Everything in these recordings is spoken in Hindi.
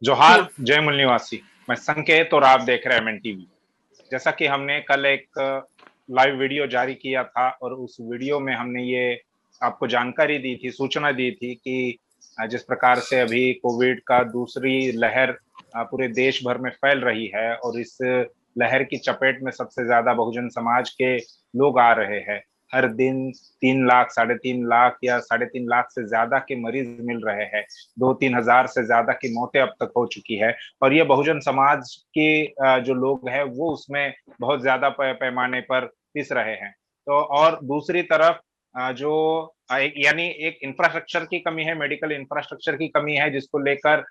जोहार जय मूल निवासी। मैं संकेत और आप देख रहे हैं एमएन टीवी। जैसा कि हमने कल एक लाइव वीडियो जारी किया था और उस वीडियो में हमने ये आपको जानकारी दी थी, सूचना दी थी कि जिस प्रकार से अभी कोविड का दूसरी लहर पूरे देश भर में फैल रही है और इस लहर की चपेट में सबसे ज्यादा बहुजन समाज के लोग आ रहे हैं। हर दिन 3 लाख, 3.5 लाख या 3.5 लाख से ज्यादा के मरीज मिल रहे हैं। 2-3 हजार से ज्यादा की मौतें अब तक हो चुकी है और ये बहुजन समाज के जो लोग हैं वो उसमें बहुत ज्यादा पैमाने पर पिस रहे हैं। तो और दूसरी तरफ जो यानी एक इंफ्रास्ट्रक्चर की कमी है, मेडिकल इंफ्रास्ट्रक्चर की कमी है, जिसको लेकर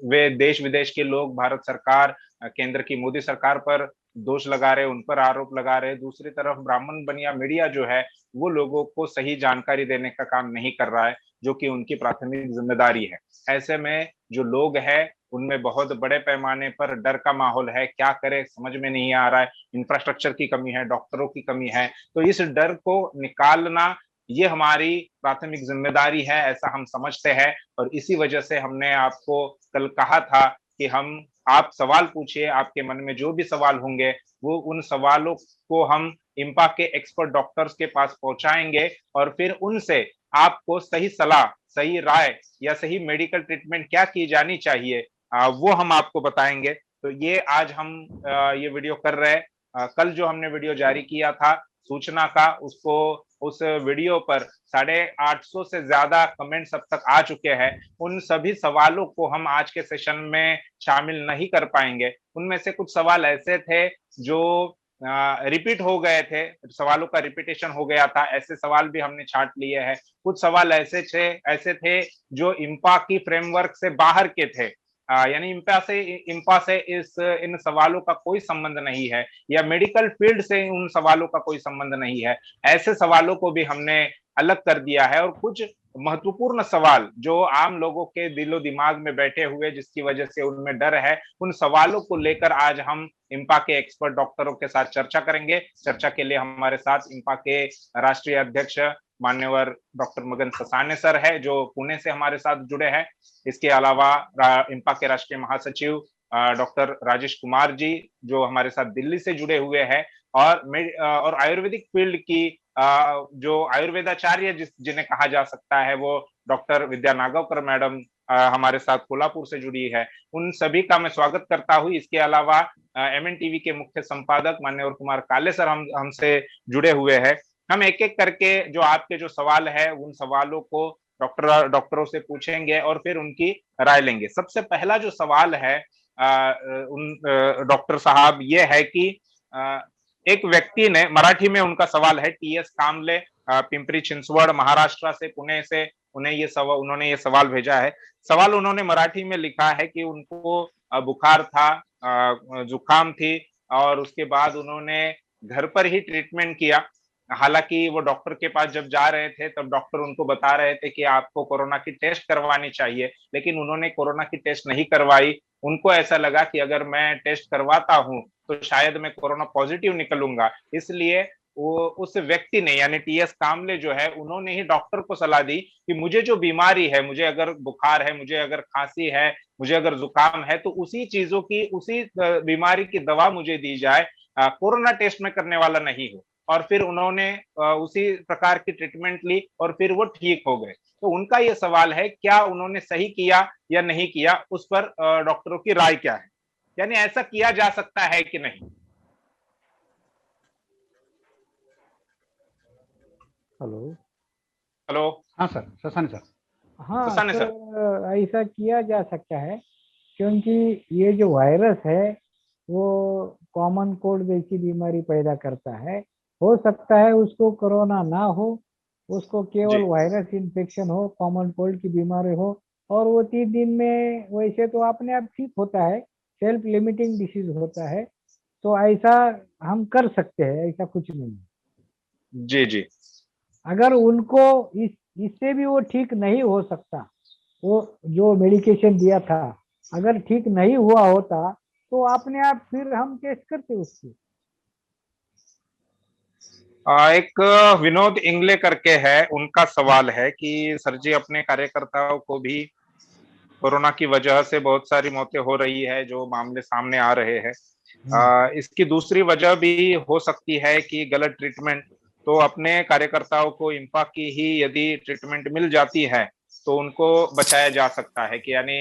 वे देश विदेश के लोग भारत सरकार, केंद्र की मोदी सरकार पर दोष लगा रहे, उन पर आरोप लगा रहे। दूसरी तरफ ब्राह्मण बनिया मीडिया जो है वो लोगों को सही जानकारी देने का काम नहीं कर रहा है, जो कि उनकी प्राथमिक जिम्मेदारी है। ऐसे में जो लोग हैं उनमें बहुत बड़े पैमाने पर डर का माहौल है। क्या करे समझ में नहीं आ रहा है। इंफ्रास्ट्रक्चर की कमी है, डॉक्टरों की कमी है। तो इस डर को निकालना ये हमारी प्राथमिक जिम्मेदारी है, ऐसा हम समझते हैं। और इसी वजह से हमने आपको कल कहा था कि हम आप सवाल पूछिए, आपके मन में जो भी सवाल होंगे वो उन सवालों को हम इम्पा के एक्सपर्ट डॉक्टर्स के पास पहुंचाएंगे और फिर उनसे आपको सही सलाह, सही राय या सही मेडिकल ट्रीटमेंट क्या की जानी चाहिए वो हम आपको बताएंगे। तो ये आज हम ये वीडियो कर रहे हैं। कल जो हमने वीडियो जारी किया था सूचना का, उसको उस वीडियो पर 850 से ज्यादा कमेंट्स अब तक आ चुके हैं। उन सभी सवालों को हम आज के सेशन में शामिल नहीं कर पाएंगे। उनमें से कुछ सवाल ऐसे थे जो रिपीट हो गए थे, सवालों का रिपीटेशन हो गया था, ऐसे सवाल भी हमने छांट लिए हैं। कुछ सवाल ऐसे थे जो इम्पा की फ्रेमवर्क से बाहर के थे। यानी इम्पा से इस इन सवालों का कोई संबंध नहीं है या मेडिकल फील्ड से उन सवालों का कोई संबंध नहीं है। ऐसे सवालों को भी हमने अलग कर दिया है और कुछ महत्वपूर्ण सवाल जो आम लोगों के दिलो दिमाग में बैठे हुए, जिसकी वजह से उनमें डर है, उन सवालों को लेकर आज हम इम्पा के एक्सपर्ट डॉक्टरों के साथ चर्चा करेंगे। चर्चा के लिए हमारे साथ इम्पा के राष्ट्रीय अध्यक्ष मान्यवर डॉक्टर मगन ससाने सर है, जो पुणे से हमारे साथ जुड़े हैं। इसके अलावा इम्पा के राष्ट्रीय महासचिव डॉक्टर राजेश कुमार जी, जो हमारे साथ दिल्ली से जुड़े हुए हैं। और आयुर्वेदिक फील्ड की जो आयुर्वेदाचार्य जिन्हें कहा जा सकता है, वो डॉक्टर विद्या नागवकर मैडम हमारे साथ कोल्हापुर से जुड़ी है। उन सभी का मैं स्वागत करता हूँ। इसके अलावा एमएन टीवी के मुख्य संपादक मान्यवर कुमार काले सर हमसे जुड़े हुए हैं। हम एक एक करके जो आपके जो सवाल है उन सवालों को डॉक्टरों से पूछेंगे और फिर उनकी राय लेंगे। सबसे पहला जो सवाल है उन डॉक्टर साहब, ये है कि एक व्यक्ति ने, मराठी में उनका सवाल है, टीएस कामले, पिंपरी चिंचवड़ महाराष्ट्र से, पुणे से, उन्होंने ये सवाल भेजा है। सवाल उन्होंने मराठी में लिखा है कि उनको बुखार था, जुकाम थी और उसके बाद उन्होंने घर पर ही ट्रीटमेंट किया। हालांकि वो डॉक्टर के पास जब जा रहे थे तब डॉक्टर उनको बता रहे थे कि आपको कोरोना की टेस्ट करवानी चाहिए, लेकिन उन्होंने कोरोना की टेस्ट नहीं करवाई। उनको ऐसा लगा कि अगर मैं टेस्ट करवाता हूं तो शायद मैं कोरोना पॉजिटिव निकलूंगा। इसलिए वो उस व्यक्ति ने, यानी टीएस कामले जो है, उन्होंने ही डॉक्टर को सलाह दी कि मुझे जो बीमारी है, मुझे अगर बुखार है, मुझे अगर खांसी है, मुझे अगर जुकाम है, तो उसी चीजों की, उसी बीमारी की दवा मुझे दी जाए, कोरोना टेस्ट में करने वाला नहीं हो। और फिर उन्होंने उसी प्रकार की ट्रीटमेंट ली और फिर वो ठीक हो गए। तो उनका ये सवाल है, क्या उन्होंने सही किया या नहीं किया, उस पर डॉक्टरों की राय क्या है? यानी ऐसा किया जा सकता है कि नहीं? हेलो। हेलो। हाँ सर, ससानी सर। हाँ ससाने सर। सर, ऐसा किया जा सकता है क्योंकि ये जो वायरस है वो कॉमन कोल्ड जैसी बीमारी पैदा करता है। हो सकता है उसको कोरोना ना हो, उसको केवल जी वायरस इन्फेक्शन हो, कॉमन कोल्ड की बीमारी हो, और वो 30 दिन में वैसे तो अपने आप ठीक होता है, सेल्फ लिमिटिंग डिसीज होता है। तो ऐसा हम कर सकते हैं, ऐसा कुछ नहीं। जी जी। अगर उनको इस इससे भी वो ठीक नहीं हो सकता, वो जो मेडिकेशन दिया था अगर ठीक नहीं हुआ होता तो अपने आप फिर हम टेस्ट करते उसकी। एक विनोद इंगले करके है, उनका सवाल है कि सर जी अपने कार्यकर्ताओं को भी कोरोना की वजह से बहुत सारी मौतें हो रही है, जो मामले सामने आ रहे हैं। हम्म। इसकी दूसरी वजह भी हो सकती है कि गलत ट्रीटमेंट। तो अपने कार्यकर्ताओं को इंफा की ही यदि ट्रीटमेंट मिल जाती है तो उनको बचाया जा सकता है, कि यानी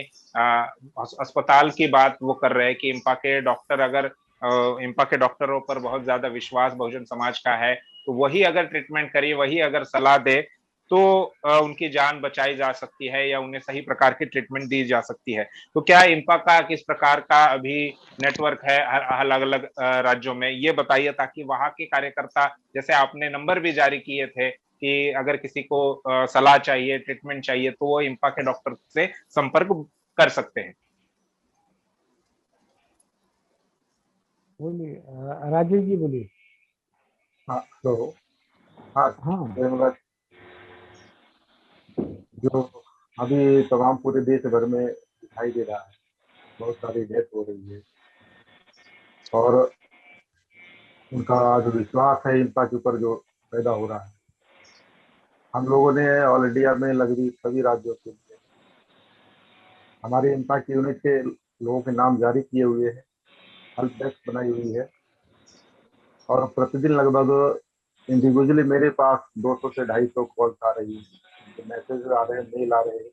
अस्पताल की बात वो कर रहे हैं कि इंफा के डॉक्टर अगर इंफा के डॉक्टरों पर बहुत ज्यादा विश्वास बहुजन समाज का है, तो वही अगर ट्रीटमेंट करे, वही अगर सलाह दे, तो उनकी जान बचाई जा सकती है या उन्हें सही प्रकार की ट्रीटमेंट दी जा सकती है। तो क्या इंफा का किस प्रकार का अभी नेटवर्क है अलग अलग राज्यों में, ये बताइए, ताकि वहां के कार्यकर्ता, जैसे आपने नंबर भी जारी किए थे कि अगर किसी को सलाह चाहिए, ट्रीटमेंट चाहिए, तो वो इंफा के डॉक्टर से संपर्क कर सकते हैं। बोलिए राजेश जी बोलिए। हाँ तो हाँ, हाँ। जो अभी तमाम पूरे देश भर में दिखाई दे रहा है, बहुत सारी डेथ हो रही है, और उनका जो विश्वास है इनका के ऊपर जो पैदा हो रहा है, हम लोगों ने ऑल इंडिया में लगभग सभी राज्यों के लिए हमारे इम्पैक्ट यूनिट के लोगों के नाम जारी किए हुए हैं, हेल्प डेस्क बनाई हुई है, और प्रतिदिन लगभग इंडिविजुअली मेरे पास 200 से 250 कॉल्स आ रही है, मैसेज आ रहे हैं, मेल आ रहे हैं,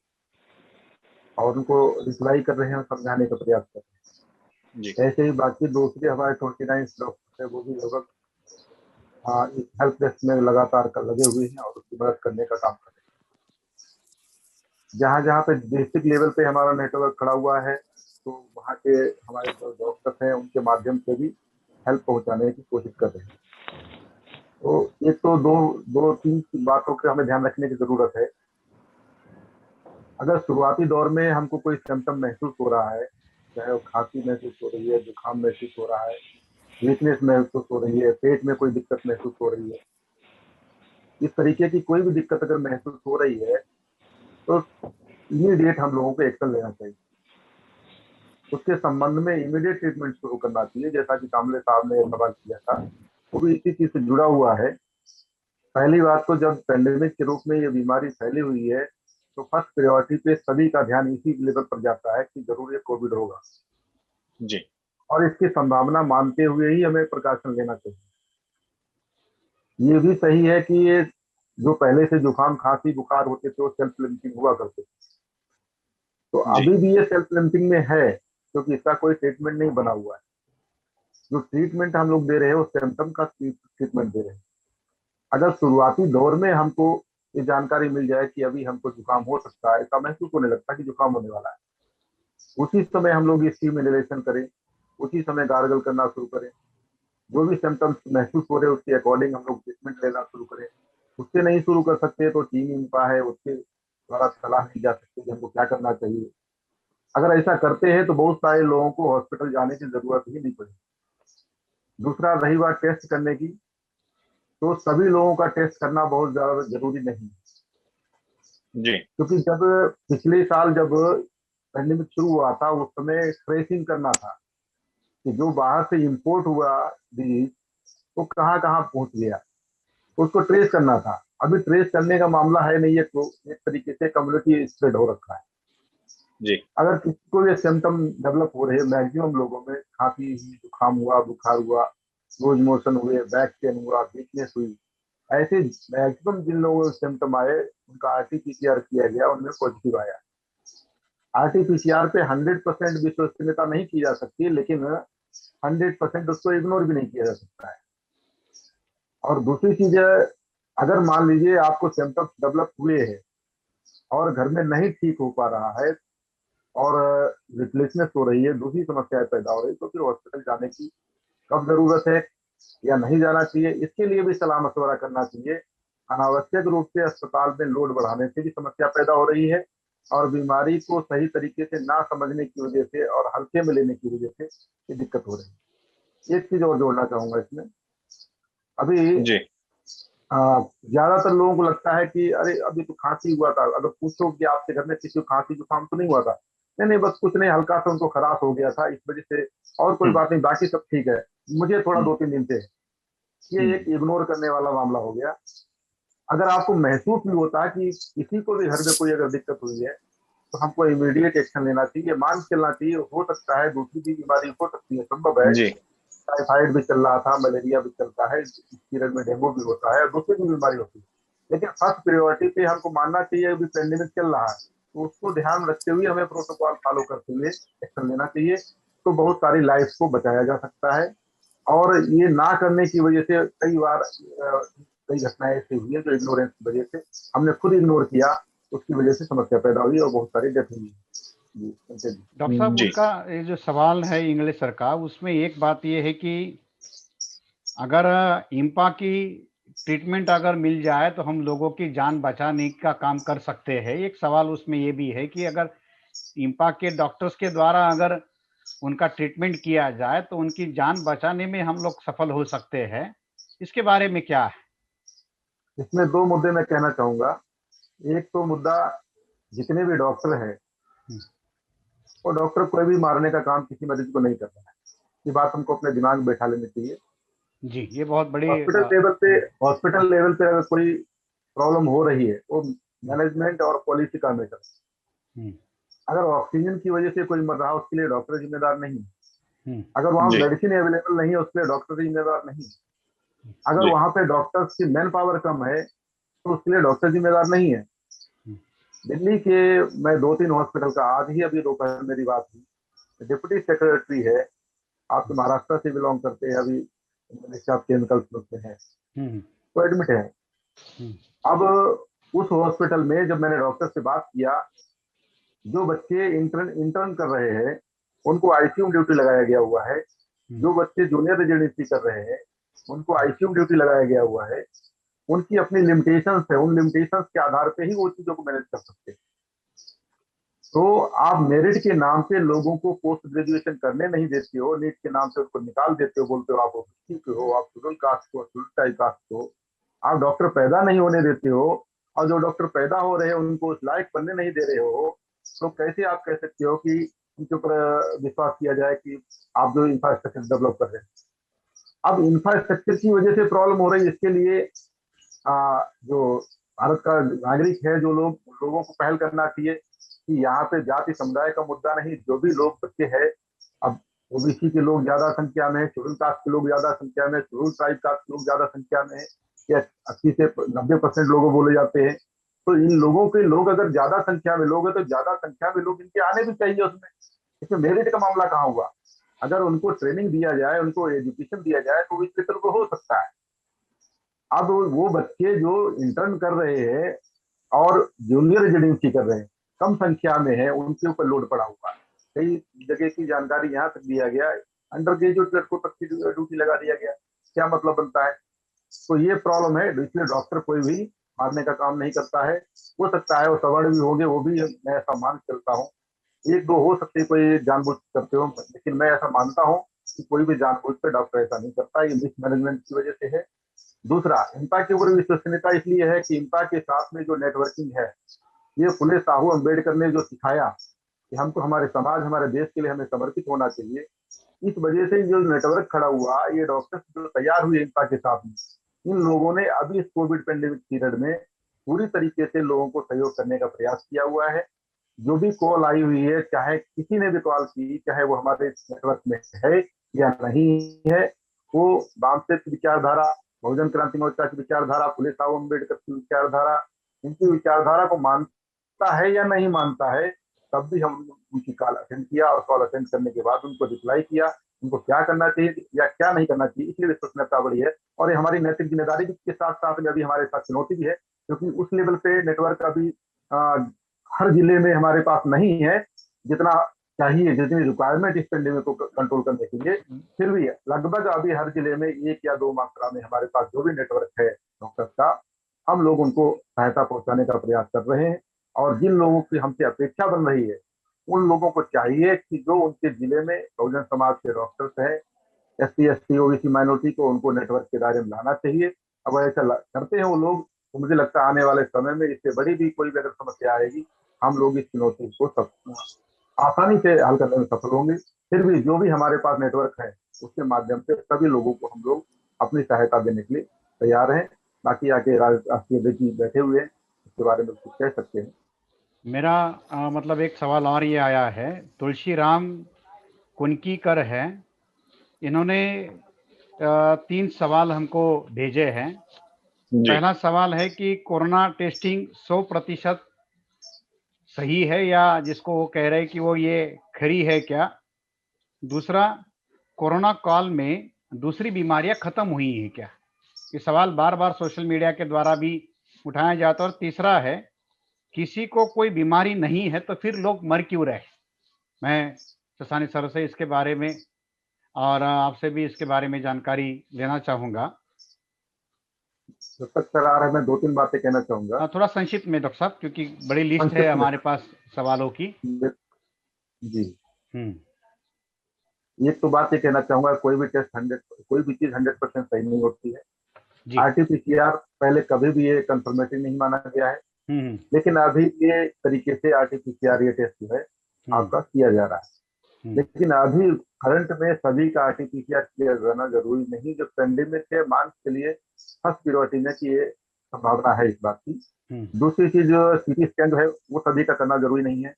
और उनको रिप्लाई कर रहे हैं और समझाने का प्रयास कर रहे जी हैं। ऐसे ही बाकी दूसरे हमारे 29 डॉक्टर है, वो भी लगभग इस हेल्प डेस्क में लगातार लगे हुए हैं और उसकी मदद करने का काम कर रहे हैं। जहाँ जहाँ पे डिस्ट्रिक्ट लेवल पे हमारा नेटवर्क खड़ा हुआ है, तो वहाँ के हमारे जो डॉक्टर्स हैं उनके माध्यम से भी हेल्प पहुँचाने की कोशिश कर रहे हैं। तो एक तो दो दो तीन बातों का हमें ध्यान रखने की जरूरत है। अगर शुरुआती दौर में हमको कोई सिम्टम महसूस हो रहा है, चाहे वो खांसी महसूस हो रही है, जुकाम महसूस हो रहा है, वीकनेस महसूस हो रही है, पेट में कोई दिक्कत महसूस हो रही है, इस तरीके की कोई भी दिक्कत अगर महसूस हो रही है, तो इमीडिएट हम लोगों को एक्शन लेना चाहिए। उसके संबंध में इमीडिएट ट्रीटमेंट शुरू करना चाहिए। जैसा कि कामले साहब ने सवाल किया था, वो भी इसी चीज से जुड़ा हुआ है। पहली बात तो जब पेंडेमिक के रूप में ये बीमारी फैली हुई है, तो फर्स्ट प्रायोरिटी पे सभी का ध्यान इसी लेवल पर जाता है कि जरूर ये कोविड होगा, जी और इसकी संभावना मानते हुए ही हमें प्रिकॉशन लेना चाहिए। ये भी सही है कि ये जो पहले से जुकाम खांसी बुखार होते थे वो सेल्फ लिमिटिंग हुआ करते थे, तो जी अभी भी ये सेल्फ लिमिटिंग में है, क्योंकि इसका कोई ट्रीटमेंट नहीं बना हुआ है। जो ट्रीटमेंट हम लोग दे रहे हैं वो सिम्टम का ट्रीटमेंट दे रहे हैं। अगर शुरुआती दौर में हमको ये जानकारी मिल जाए कि अभी हमको जुकाम हो सकता है, ऐसा महसूस होने लगता है कि जुकाम होने वाला है, उसी समय हम लोग इसकी इनहेलेशन करें, उसी समय गार्गल करना शुरू करें, जो भी सिम्टम्स महसूस हो रहे हैं उसके अकॉर्डिंग हम लोग ट्रीटमेंट लेना शुरू करें। उससे नहीं शुरू कर सकते तो टीम इनका है, उसके द्वारा सलाह दी जा सकती है कि हमको क्या करना चाहिए। अगर ऐसा करते हैं तो बहुत सारे लोगों को हॉस्पिटल जाने की जरूरत ही नहीं पड़ेगी। दूसरा, रही बात टेस्ट करने की, तो सभी लोगों का टेस्ट करना बहुत ज्यादा जरूरी नहीं है, जी क्योंकि जब पिछले साल जब पेंडेमिक शुरू हुआ था उस समय ट्रेसिंग करना था कि जो बाहर से इंपोर्ट हुआ डिजीज वो कहाँ कहाँ पहुंच गया, उसको ट्रेस करना था। अभी ट्रेस करने का मामला है नहीं, है तो एक तरीके से कम्युनिटी स्प्रेड हो रखा है। जी अगर किसी को ये सिम्टम डेवलप हो रहे हैं, मैक्सिमम लोगों में खांसी हुई, जुकाम हुआ, बुखार हुआ, लूज मोशन हुए, बैक पेन हुआ, वीकनेस हुई, ऐसे मैक्सिमम जिन लोगों को सिम्टम आए उनका आरटीपीसीआर किया गया, उनमें पॉजिटिव आया। आरटीपीसीआर पे 100% विश्वसनीयता नहीं की जा सकती, लेकिन 100% उसको इग्नोर भी नहीं किया जा सकता है। और दूसरी चीज है, अगर मान लीजिए आपको सिम्टम्स डेवलप हुए हैं और घर में नहीं ठीक हो पा रहा है और रिप्लेसमेंट हो रही है, दूसरी समस्याएं पैदा हो रही है, तो फिर हॉस्पिटल जाने की कब जरूरत है या नहीं जाना चाहिए, इसके लिए भी सलाह मशवरा करना चाहिए। अनावश्यक रूप से अस्पताल में लोड बढ़ाने से भी समस्या पैदा हो रही है, और बीमारी को सही तरीके से ना समझने की वजह से और हल्के में लेने की वजह से ये दिक्कत हो रही है। एक चीज और जोड़ना चाहूंगा इसमें, अभी जी ज्यादातर लोगों को लगता है कि अरे अभी तो खांसी हुआ था, अगर पूछो कि आपके घर में किसी को खांसी जुकाम तो नहीं हुआ था, नहीं नहीं बस कुछ नहीं, हल्का सा उनको खराश हो गया था इस वजह से, और कोई हम्म बात नहीं, बाकी सब ठीक है, मुझे थोड़ा हम्म 2-3 दिन से। ये एक हम्म इग्नोर करने वाला मामला हो गया। अगर आपको महसूस भी होता है कि किसी को भी घर में कोई अगर दिक्कत हुई है, तो हमको इमीडिएट एक्शन लेना चाहिए, मान के चलना चाहिए। हो सकता है दूसरी भी बीमारी हो सकती है, संभव है, जी टाइफाइड भी चल रहा था, मलेरिया भी चलता है, इस पीरियड में डेंगू भी होता है और दूसरी भी बीमारी होती है, लेकिन फर्स्ट प्रायोरिटी पे हमको मानना चाहिए अभी पेंडेमिक चल रहा है, तो उसको ध्यान रखते हुए हमें प्रोटोकॉल फॉलो करते हुए एक्शन लेना चाहिए, तो बहुत सारी लाइफ को बचाया जा सकता है। और ये ना करने की वजह से कई बार कई घटनाएं ऐसी हुई है जो इग्नोरेंस की वजह से हमने खुद इग्नोर किया, उसकी वजह से समस्या पैदा हुई और बहुत सारी डेथ हुई। जी संजय जी। डॉक्टर साहब, जी उनका ये जो सवाल है इंग्लिश सर का, उसमें एक बात ये है कि अगर इम्पा की ट्रीटमेंट अगर मिल जाए तो हम लोगों की जान बचाने का काम कर सकते हैं। एक सवाल उसमें ये भी है कि अगर इम्पा के डॉक्टर्स के द्वारा अगर उनका ट्रीटमेंट किया जाए तो उनकी जान बचाने में हम लोग सफल हो सकते हैं। इसके बारे में क्या है? इसमें दो मुद्दे मैं कहना चाहूंगा। एक तो मुद्दा, जितने भी डॉक्टर हैं वो डॉक्टर कोई भी मारने का काम किसी मरीज को नहीं करता है, ये बात हमको अपने दिमाग में बैठा लेनी चाहिए। जी, ये बहुत बड़ी हॉस्पिटल लेवल पे अगर कोई प्रॉब्लम हो रही है वो मैनेजमेंट और पॉलिसी का मैटर। हम्म, अगर ऑक्सीजन की वजह से कोई मर रहा है उसके लिए डॉक्टर जिम्मेदार नहीं, हम्म, अगर वहाँ जी मेडिसिन अवेलेबल नहीं है उसके लिए डॉक्टर जिम्मेदार नहीं, अगर जी वहाँ पे डॉक्टर्स की मैन पावर कम है तो उसके लिए डॉक्टर जिम्मेदार नहीं है। हम्म, दिल्ली के मैं 2-3 हॉस्पिटल का, आज ही अभी दोपहर मेरी बात हुई, डिप्टी सेक्रेटरी है, आप तो महाराष्ट्र से बिलोंग करते हैं, अभी मिनिस्ट्री ऑफ केमिकल्स में है, हम्म, वो एडमिट है। हम्म, अब उस हॉस्पिटल में जब मैंने डॉक्टर से बात किया, जो बच्चे इंटर्न इंटर्न कर रहे हैं उनको आईसीयू ड्यूटी लगाया गया हुआ है, जो बच्चे जूनियर रेजिडेंसी कर रहे हैं उनको आईसीयू ड्यूटी लगाया गया हुआ है, उनकी अपनी लिमिटेशंस है, उन लिमिटेशंस के आधार पे ही वो चीजों को मैनेज कर सकते हैं। तो आप मेरिट के नाम पे लोगों को पोस्ट ग्रेजुएशन करने नहीं देते हो, नीट के नाम पे उसको निकाल देते हो, बोलते हो आप ओबीसी के हो, आप शेड्यूल कास्ट हो, शेड्यूल ट्राइब कास्ट हो, आप डॉक्टर पैदा नहीं होने देते हो, और जो डॉक्टर पैदा हो रहे हैं उनको उस लायक बनने नहीं दे रहे हो, तो कैसे आप कह सकते हो कि उनके ऊपर विश्वास किया जाए कि आप जो इंफ्रास्ट्रक्चर डेवलप कर रहे हैं। अब इंफ्रास्ट्रक्चर की वजह से प्रॉब्लम हो रही है, इसके लिए जो भारत का नागरिक है, जो लोगों को पहल करना चाहिए कि यहाँ पे जाति समुदाय का मुद्दा नहीं, जो भी लोग बच्चे हैं, अब ओबीसी के लोग ज्यादा संख्या में, शेड्यूल कास्ट के लोग ज्यादा संख्या में, शेड्यूल ट्राइब कास्ट के लोग ज्यादा संख्या में, या 80 से 90% लोग बोले जाते हैं, तो इन लोगों के लोग अगर ज्यादा संख्या में लोग हैं तो ज्यादा संख्या में लोग इनके आने भी चाहिए उसमें। इसमें मेरिट का मामला कहाँ हुआ? अगर उनको ट्रेनिंग दिया जाए, उनको एजुकेशन दिया जाए तो इस क्षेत्र को हो सकता है। अब वो बच्चे जो इंटर्न कर रहे हैं और जूनियर रेजिडेंसी कर रहे हैं, कम संख्या में है, उनके ऊपर लोड पड़ा हुआ है। कई जगह की जानकारी यहाँ तक दिया गया, अंडर ग्रेजुएट लड़कों तक की ड्यूटी लगा दिया गया, क्या मतलब बनता है? तो ये प्रॉब्लम है, इसलिए डॉक्टर कोई भी मारने का काम नहीं करता है। हो सकता है वो सवर्ण भी होंगे, वो भी मैं ऐसा मान चलता हूँ, एक दो हो सकते कोई जानबूझ करते हो, लेकिन मैं ऐसा मानता हूँ कि कोई भी जानबूझ कर डॉक्टर ऐसा नहीं करता, ये मिसमैनेजमेंट की वजह से है। दूसरा, इम्पा के ऊपर विश्वसनीयता इसलिए है कि इम्पा के साथ में जो नेटवर्किंग है, ये फुले साहू अम्बेडकर ने जो सिखाया कि हमको हमारे समाज, हमारे देश के लिए हमें समर्पित होना चाहिए, इस वजह से जो नेटवर्क खड़ा हुआ, ये डॉक्टर्स जो तैयार हुए इम्पा के साथ में, इन लोगों ने अभी इस कोविड पेंडेमिक पीरियड में पूरी तरीके से लोगों को सहयोग करने का प्रयास किया हुआ है। जो भी कॉल आई हुई है, चाहे किसी ने भी कॉल की, चाहे वो हमारे नेटवर्क में है या नहीं है, वो वामसिक विचारधारा, बहुजन क्रांति मोर्चा की विचारधारा, फुले साहू अम्बेडकर की विचारधारा, इनकी विचारधारा को मानता है या नहीं मानता है, तब भी हम उनकी कॉल अटेंड किया, और कॉल अटेंड करने के बाद उनको रिप्लाई किया, उनको क्या करना चाहिए या क्या नहीं करना चाहिए, इसलिए विश्वसनीयता बढ़ी है। और ये हमारी नैतिक जिम्मेदारी के साथ साथ में अभी हमारे साथ चुनौती भी है, क्योंकि उस लेवल पे नेटवर्क अभी हर जिले में हमारे पास नहीं है जितना चाहिए, जितनी रिक्वायरमेंट इस पेंडेमिक को कंट्रोल करने के लिए। फिर भी लगभग अभी हर जिले में 1 या 2 मात्रा में हमारे पास जो भी नेटवर्क है डॉक्टर का, हम लोग उनको सहायता पहुंचाने का प्रयास कर रहे हैं। और जिन लोगों की हमसे अपेक्षा बन रही है, उन लोगों को चाहिए कि जो उनके जिले में बहुजन समाज के डॉक्टर्स हैं, SC ST OBC माइनॉरिटी को उनको नेटवर्क के दायरे में लाना चाहिए। अब ऐसा करते हैं वो लोग, तो मुझे लगता है आने वाले समय में इससे बड़ी भी कोई भी अगर समस्या आएगी, हम लोग इस चुनौती को सब आसानी से हल करने में सफल होंगे। फिर भी जो भी हमारे पास नेटवर्क है, उसके माध्यम से सभी लोगों को हम लोग अपनी सहायता देने के लिए तैयार हैं। बाकी आके राष्ट्रीय अध्यक्ष जी बैठे हुए हैं, उसके बारे में कुछ कह सकते हैं। मेरा मतलब एक सवाल और ये आया है, तुलसीराम कुनकीकर है, इन्होंने 3 सवाल हमको भेजे हैं। जी। पहला सवाल है कि कोरोना टेस्टिंग 100% सही है, या जिसको वो कह रहे हैं कि वो ये खरी है क्या? दूसरा, कोरोना काल में दूसरी बीमारियां खत्म हुई हैं क्या? ये सवाल बार-बार सोशल मीडिया के द्वारा भी उठाया जाता है। और तीसरा है, किसी को कोई बीमारी नहीं है तो फिर लोग मर क्यों रहे? मैं शशानी सर से इसके बारे में और आपसे भी इसके बारे में जानकारी लेना चाहूँगा। जब तक सर आ रहा है, मैं 2-3 बातें कहना चाहूंगा। थोड़ा संक्षिप्त में डॉक्टर साहब, क्योंकि बड़ी लिस्ट है संक्षिप्त में हमारे पास सवालों की। जी, हुँ, एक तो बात ये कहना चाहूंगा, कोई भी चीज 100% सही नहीं होती है। जी। आरटीपीसीआर पहले कभी भी ये कंफर्मेटिव नहीं माना गया है, हुँ, हुँ, लेकिन अभी ये तरीके से आरटीपीसीआर ये टेस्ट जो है हुँ, आपका किया जा रहा है। हुँ, लेकिन अभी करंट में सभी का आरटीपीसीआर किया जाना जरूरी नहीं। जो पेंडेमिक है, मान के लिए फर्स्ट प्रियोरिटी में कि ये संभावना है इस बात की। हुँ, दूसरी चीज, सीटी स्कैन जो है वो सभी का करना जरूरी नहीं है।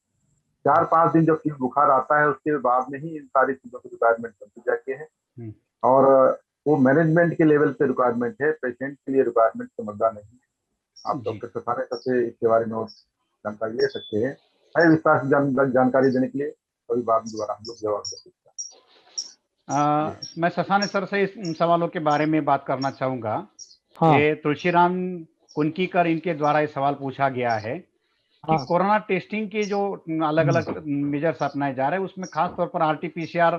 4-5 दिन जब फीवर बुखार आता है, उसके बाद में ही इन सारी चीजों की रिक्वायरमेंट बनती जाती है। हुँ, और वो मैनेजमेंट के लेवल पे रिक्वायरमेंट है, पेशेंट के लिए रिक्वायरमेंट समझदार नहीं है। आप जी। डॉक्टर सफाने से इसके बारे में और जानकारी ले सकते हैं। है विस्तार से जानकारी देने के लिए कभी बाद में दोबारा हम लोग जवाब दे सकते हैं। मैं शशानी सर से इन सवालों के बारे में बात करना चाहूँगा। हाँ ये तुलसीराम कुनकीकर, इनके द्वारा ये सवाल पूछा गया है कि हाँ कोरोना टेस्टिंग के जो अलग-अलग मेजर्स अपनाए जा रहे हैं, उसमें खास तौर पर आरटी-पीसीआर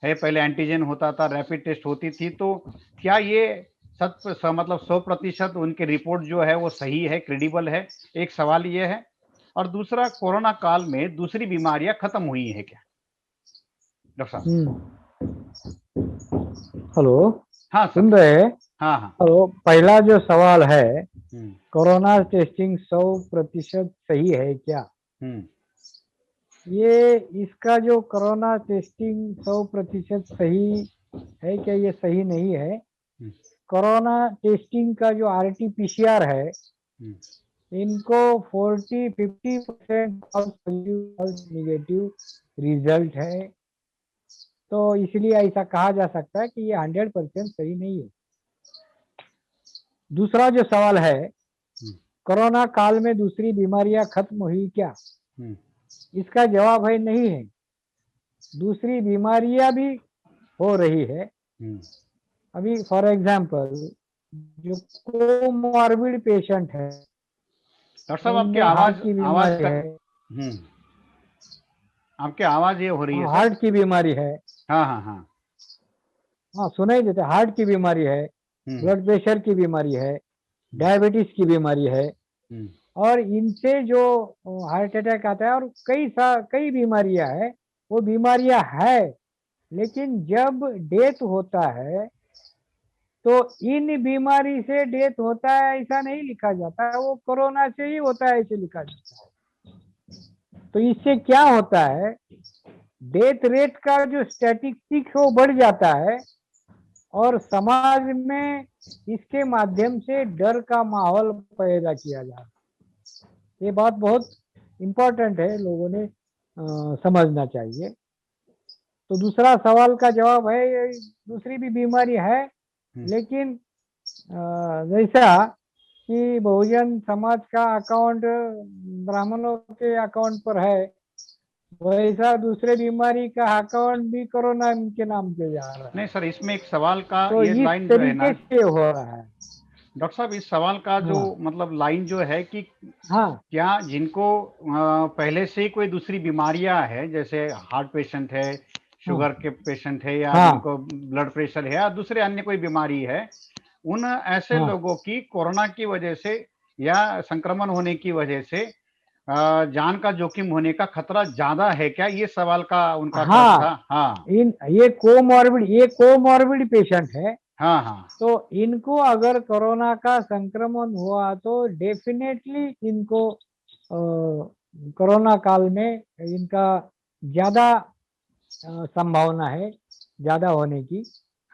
है, पहले एंटीजन होता था, रैपिड टेस्ट होती थी, तो क्या ये मतलब 100% उनकी रिपोर्ट जो है वो सही है, क्रेडिबल है? एक सवाल ये है। और दूसरा, कोरोना काल में दूसरी बीमारियाँ खत्म हुई हैं क्या? डॉक्टर साहब। हेलो, हाँ सर। सुन रहे हैं? हाँ, हाँ। हेलो, पहला जो सवाल है, हुँ, कोरोना टेस्टिंग 100% सही है क्या? हुँ, ये इसका जो कोरोना टेस्टिंग 100% सही है क्या, ये सही नहीं है। हुँ, कोरोना टेस्टिंग का जो आरटी-पीसीआर है, हुँ, इनको 40-50% फॉल्स नेगेटिव रिजल्ट है। तो इसलिए ऐसा कहा जा सकता है कि ये 100% सही नहीं है। दूसरा जो सवाल है, हुँ, कोरोना काल में दूसरी बीमारियां खत्म हुई क्या? हुँ, इसका जवाब है नहीं है। दूसरी बीमारियां भी हो रही है। हुँ। अभी फॉर एग्जांपल, जो कोमॉर्बिड पेशेंट है, डॉक्टर साहब, आपकी उनमें हार्ट आवाज़ की आवाज़ बीमारी है, कट हुँ, आपकी आवाज़ ये हो रही है सर। हार्ट की बीमारी है, हाँ, हाँ, हाँ। हाँ सुनाई देता है, हार्ट की बीमारी है, हुँ, ब्लड प्रेशर की बीमारी है, हुँ, डायबिटीज की बीमारी है, हुँ, और इनसे जो हार्ट अटैक आता है, और कई बीमारियां हैं, वो बीमारियां है। लेकिन जब डेथ होता है, तो इन बीमारी से डेथ होता है ऐसा नहीं लिखा जाता है, वो कोरोना से ही होता है ऐसे लिखा जाता है। तो इससे क्या होता है, डेथ रेट का जो स्टैटिस्टिक है वो बढ़ जाता है, और समाज में इसके माध्यम से डर का माहौल पैदा किया जा रहा है। ये बात बहुत इम्पोर्टेंट है, लोगों ने समझना चाहिए। तो दूसरा सवाल का जवाब है, ये दूसरी भी बीमारी है, हुँ। लेकिन जैसा कि बहुजन समाज का अकाउंट ब्राह्मणों के अकाउंट पर है, वैसा दूसरे बीमारी का अकाउंट भी कोरोना के नाम पे जा रहा है। नहीं सर, इसमें एक सवाल का तो ये इस लाइन जो है ना, तरीके से हो रहा है। डॉक्टर साहब, इस सवाल का जो हाँ मतलब लाइन जो है कि हाँ क्या जिनको पहले से ही कोई दूसरी बीमारियां है, जैसे हार्ट पेशेंट है, हाँ शुगर के पेशेंट है, या हाँ जिनको ब्लड प्रेशर है, या दूसरे अन्य कोई बीमारी है, उन ऐसे हाँ लोगों की कोरोना की वजह से या संक्रमण होने की वजह से जान का जोखिम होने का खतरा ज्यादा है क्या? ये सवाल का उनका तर्क था। हाँ, हाँ, इन ये कोमॉर्बिड पेशेंट है। हाँ, हाँ। तो इनको अगर कोरोना का संक्रमण हुआ तो डेफिनेटली इनको कोरोना काल में इनका ज्यादा संभावना है ज्यादा होने की,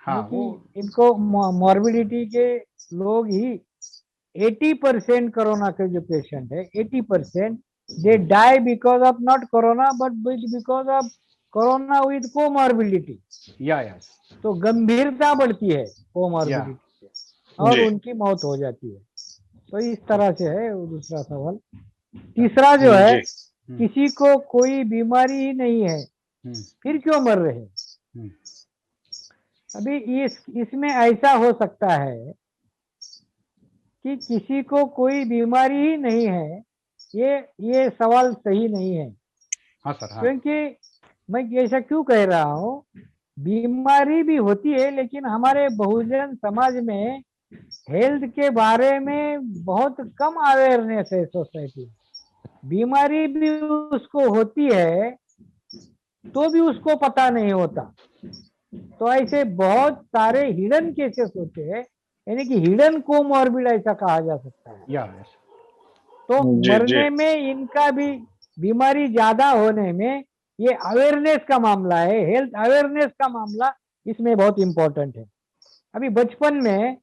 हाँ, क्योंकि वो इनको मॉर्बिडिटी के लोग ही 80% कोरोना के जो पेशेंट है, 80% they die because of not corona but because of corona with comorbidity. या तो गंभीरता बढ़ती है कोमॉर्बिडिटी से और जी। उनकी मौत हो जाती है। तो इस तरह से है वो दूसरा सवाल। तीसरा जो है, किसी को कोई बीमारी ही नहीं है फिर क्यों मर रहे हैं। अभी इसमें ऐसा हो सकता है कि किसी को कोई बीमारी ही नहीं है, ये सवाल सही नहीं है। हाँ सर, हाँ। क्योंकि मैं ऐसा क्यों कह रहा हूँ, बीमारी भी होती है लेकिन हमारे बहुजन समाज में हेल्थ के बारे में बहुत कम अवेयरनेस है सोसाइटी। बीमारी भी उसको होती है तो भी उसको पता नहीं होता। तो ऐसे बहुत सारे हिडन केसेस होते हैं, यानी कि हिडन कोमॉर्बिड ऐसा कहा जा सकता है। तो मरने में इनका भी बीमारी ज्यादा होने में ये अवेयरनेस का मामला है, हेल्थ अवेयरनेस का मामला इसमें बहुत इम्पोर्टेंट है। अभी बचपन में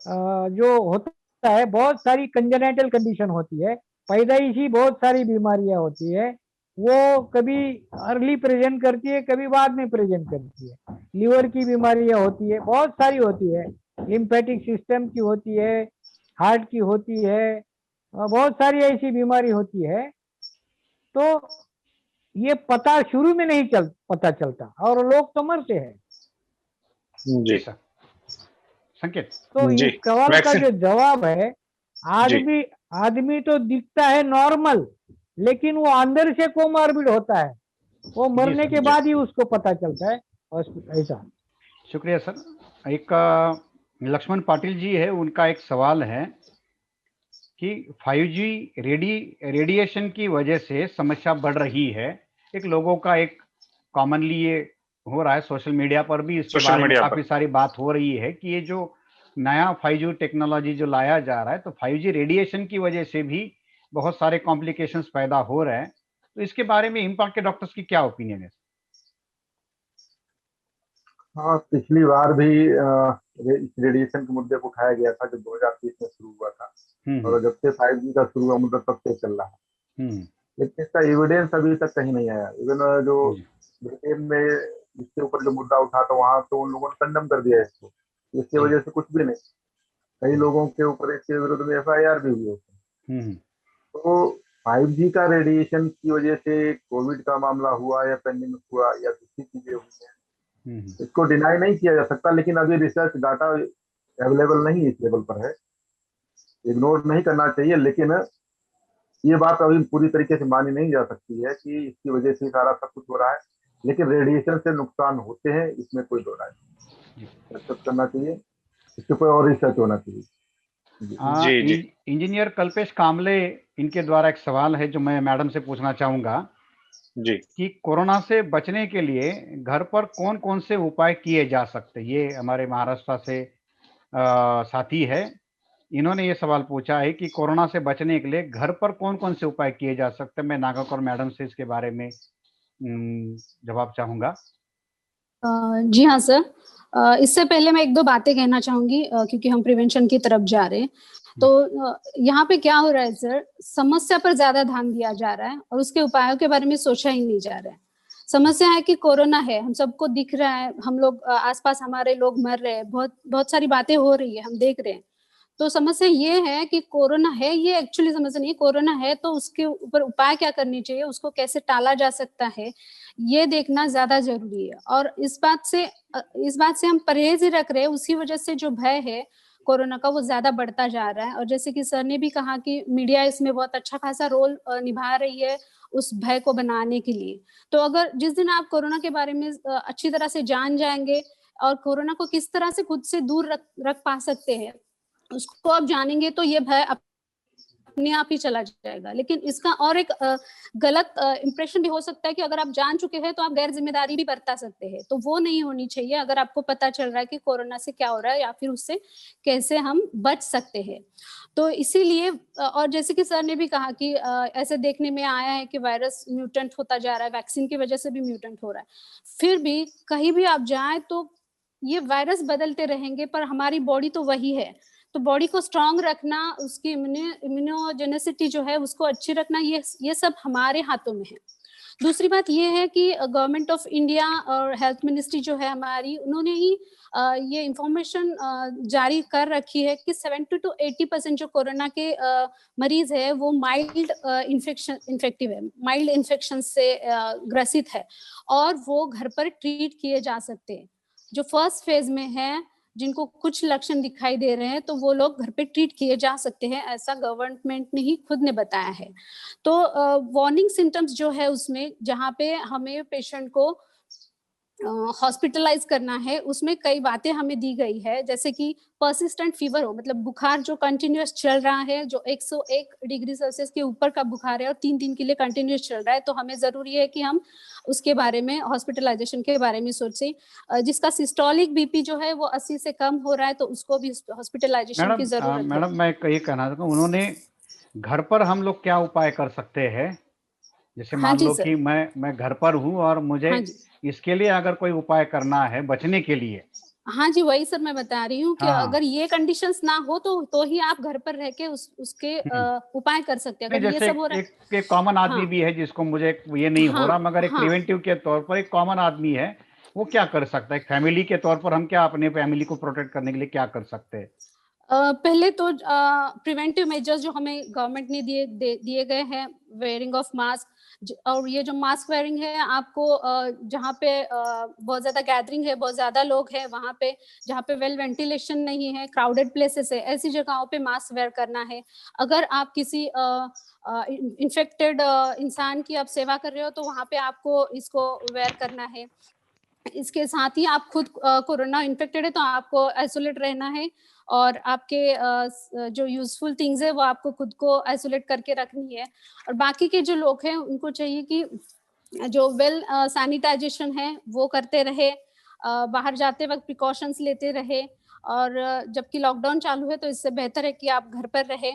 जो होता है, बहुत सारी कंजेनिटल कंडीशन होती है, पैदाइशी बहुत सारी बीमारियां होती है, वो कभी अर्ली प्रेजेंट करती है, कभी बाद में प्रेजेंट करती है। लीवर की बीमारियां होती है, बहुत सारी होती है, लिम्फेटिक सिस्टम की होती है, हार्ट की होती है, बहुत सारी ऐसी बीमारी होती है। तो ये पता शुरू में नहीं पता चलता और लोग तो मरते हैं। जी सर। संकेत, तो इस सवाल का जो जवाब है, आदमी तो दिखता है नॉर्मल, लेकिन वो अंदर से कोमॉर्बिड होता है, वो मरने के बाद ही उसको पता चलता है ऐसा। शुक्रिया सर। एक लक्ष्मण पाटिल जी है, उनका एक सवाल है कि 5G रेडिएशन की वजह से समस्या बढ़ रही है। एक लोगों का एक कॉमनली ये हो रहा है, सोशल मीडिया पर भी इसके बारे में काफी सारी बात हो रही है कि ये जो नया 5G टेक्नोलॉजी जो लाया जा रहा है, तो 5G रेडिएशन की वजह से भी बहुत सारे कॉम्प्लिकेशंस पैदा हो रहे हैं। तो इसके बारे में इम्पैक्ट के डॉक्टर्स की क्या ओपिनियन है? हाँ, पिछली बार भी इस रेडिएशन के मुद्दे को उठाया गया था जब 2030 में शुरू हुआ था, और जब से 5G का शुरू हुआ मुद्दा तब से चल रहा है। लेकिन इसका एविडेंस अभी तक कहीं नहीं आया। इवन जो ब्रिटेन में इसके ऊपर जो मुद्दा उठा था, वहां तो उन लोगों ने कंडम कर दिया इसको, इसकी वजह से कुछ भी नहीं। कई लोगों के ऊपर इसके विरुद्ध में FIR भी हुई है। तो 5G का रेडिएशन की वजह से कोविड का मामला हुआ या पेंडेमिक हुआ या दूसरी चीजें हुई हैं, इसको डिनाई नहीं किया जा सकता। लेकिन अभी रिसर्च डाटा अवेलेबल नहीं इस लेवल पर है, इग्नोर नहीं करना चाहिए। लेकिन ये बात अभी पूरी तरीके से मानी नहीं जा सकती है कि इसकी वजह से सारा सब कुछ हो रहा है। लेकिन रेडिएशन से नुकसान होते हैं, इसमें कोई दो राय नहीं। एक्सेप्ट करना चाहिए, इसके ऊपर और रिसर्च होना चाहिए। जी। इंजीनियर कल्पेश कामले, इनके द्वारा एक सवाल है जो मैं मैडम से पूछना चाहूंगा जी, कि कोरोना से बचने के लिए घर पर कौन कौन से उपाय किए जा सकते हैं। ये हमारे महाराष्ट्र से साथी है, इन्होंने ये सवाल पूछा है कि कोरोना से बचने के लिए घर पर कौन कौन से उपाय किए जा सकते हैं। मैं नागौर मैडम से इसके बारे में जवाब चाहूंगा। जी हाँ सर, इससे पहले मैं एक दो बातें कहना चाहूंगी क्योंकि हम प्रिवेंशन की तरफ जा रहे हैं। तो यहाँ पे क्या हो रहा है सर, समस्या पर ज्यादा ध्यान दिया जा रहा है और उसके उपायों के बारे में सोचा ही नहीं जा रहा है। समस्या है कि कोरोना है, हम सबको दिख रहा है, हम लोग आसपास हमारे लोग मर रहे हैं, बहुत सारी बातें हो रही है, हम देख रहे हैं। तो समस्या ये है कि कोरोना है, ये एक्चुअली समस्या नहीं है। कोरोना है तो उसके ऊपर उपाय क्या करनी चाहिए, उसको कैसे टाला जा सकता है, ये देखना ज्यादा जरूरी है। और इस बात से हम परहेज ही रख रहे हैं, उसी वजह से जो भय है कोरोना का वो ज्यादा बढ़ता जा रहा है। और जैसे कि सर ने भी कहा कि मीडिया इसमें बहुत अच्छा खासा रोल निभा रही है उस भय को बनाने के लिए। तो अगर जिस दिन आप कोरोना के बारे में अच्छी तरह से जान जाएंगे और कोरोना को किस तरह से खुद से दूर रख पा सकते हैं उसको आप जानेंगे, तो ये भय अपने आप ही चला जाएगा। लेकिन इसका और एक गलत इंप्रेशन भी हो सकता है कि अगर आप जान चुके हैं तो आप गैर जिम्मेदारी भी बरता सकते हैं, तो वो नहीं होनी चाहिए। अगर आपको पता चल रहा है कि कोरोना से क्या हो रहा है या फिर उससे कैसे हम बच सकते हैं, तो इसीलिए और जैसे कि सर ने भी कहा कि ऐसे देखने में आया है कि वायरस म्यूटेंट होता जा रहा है, वैक्सीन की वजह से भी म्यूटेंट हो रहा है। फिर भी कहीं भी आप जाएं तो ये वायरस बदलते रहेंगे पर हमारी बॉडी तो वही है। तो बॉडी को स्ट्रांग रखना, उसकी इम्यूनोजेनेसिटी जो है उसको अच्छी रखना, ये सब हमारे हाथों में है। दूसरी बात ये है कि गवर्नमेंट ऑफ इंडिया और हेल्थ मिनिस्ट्री जो है हमारी, उन्होंने ही ये इंफॉर्मेशन जारी कर रखी है कि 70 to 80% जो कोरोना के मरीज है वो माइल्ड इन्फेक्टिव है, माइल्ड इन्फेक्शन से ग्रसित है और वो घर पर ट्रीट किए जा सकते हैं। जो फर्स्ट फेज में है, जिनको कुछ लक्षण दिखाई दे रहे हैं, तो वो लोग घर पे ट्रीट किए जा सकते हैं, ऐसा गवर्नमेंट ने ही खुद ने बताया है। तो वार्निंग सिम्टम्स जो है उसमें, जहाँ पे हमें पेशेंट को हॉस्पिटलाइज करना है, उसमें कई बातें हमें दी गई है, जैसे कि परसिस्टेंट फीवर हो, मतलब बुखार जो कंटिन्यूअस चल रहा है, जो 101 डिग्री सेल्सियस के ऊपर का बुखार है और 3 दिन के लिए कंटिन्यूअस चल रहा है, तो हमें जरूरी है कि हम उसके बारे में, हॉस्पिटलाइजेशन के बारे में सोचें। जिसका सिस्टोलिक बीपी जो है वो 80 से कम हो रहा है, तो उसको भी हॉस्पिटलाइजेशन की जरूरत है। मैडम मैं ये कहना चाहता हूँ, उन्होंने घर पर हम लोग क्या उपाय कर सकते हैं? जैसे मान लो कि मैं घर पर हूँ और मुझे इसके लिए अगर कोई उपाय करना है बचने के लिए। हाँ जी, वही सर मैं बता रही हूँ कि अगर ये कंडीशंस ना हो तो ही आप घर पर रह के उसके उपाय कर सकते हैं। अगर ये सब हो रहा है, एक कॉमन आदमी भी है जिसको मुझे ये नहीं हो रहा, मगर एक प्रिवेंटिव के तौर पर एक कॉमन आदमी है, वो क्या कर सकता है? फैमिली के तौर पर हम क्या अपने फैमिली को प्रोटेक्ट करने के लिए क्या कर सकते हैं? पहले तो प्रिवेंटिव मेजर्स जो हमें गवर्नमेंट ने दिए गए हैं, वेयरिंग ऑफ मास्क, और ये जो मास्क वेयरिंग है, आपको जहाँ पे बहुत ज्यादा गैदरिंग है, बहुत ज्यादा लोग हैं, वहाँ पे जहाँ पे वेल वेंटिलेशन नहीं है, क्राउडेड प्लेसेस है, ऐसी जगहों पे मास्क वेयर करना है। अगर आप किसी इन्फेक्टेड इंसान की आप सेवा कर रहे हो, तो वहाँ पे आपको इसको वेयर करना है। इसके साथ ही आप खुद कोरोना इन्फेक्टेड है तो आपको आइसोलेट रहना है, और आपके जो यूजफुल थिंग्स है वो आपको खुद को आइसोलेट करके रखनी है। और बाकी के जो लोग हैं उनको चाहिए कि जो वेल सैनिटाइजेशन है वो करते रहे, बाहर जाते वक्त प्रिकॉशंस लेते रहे, और जबकि लॉकडाउन चालू है तो इससे बेहतर है कि आप घर पर रहे।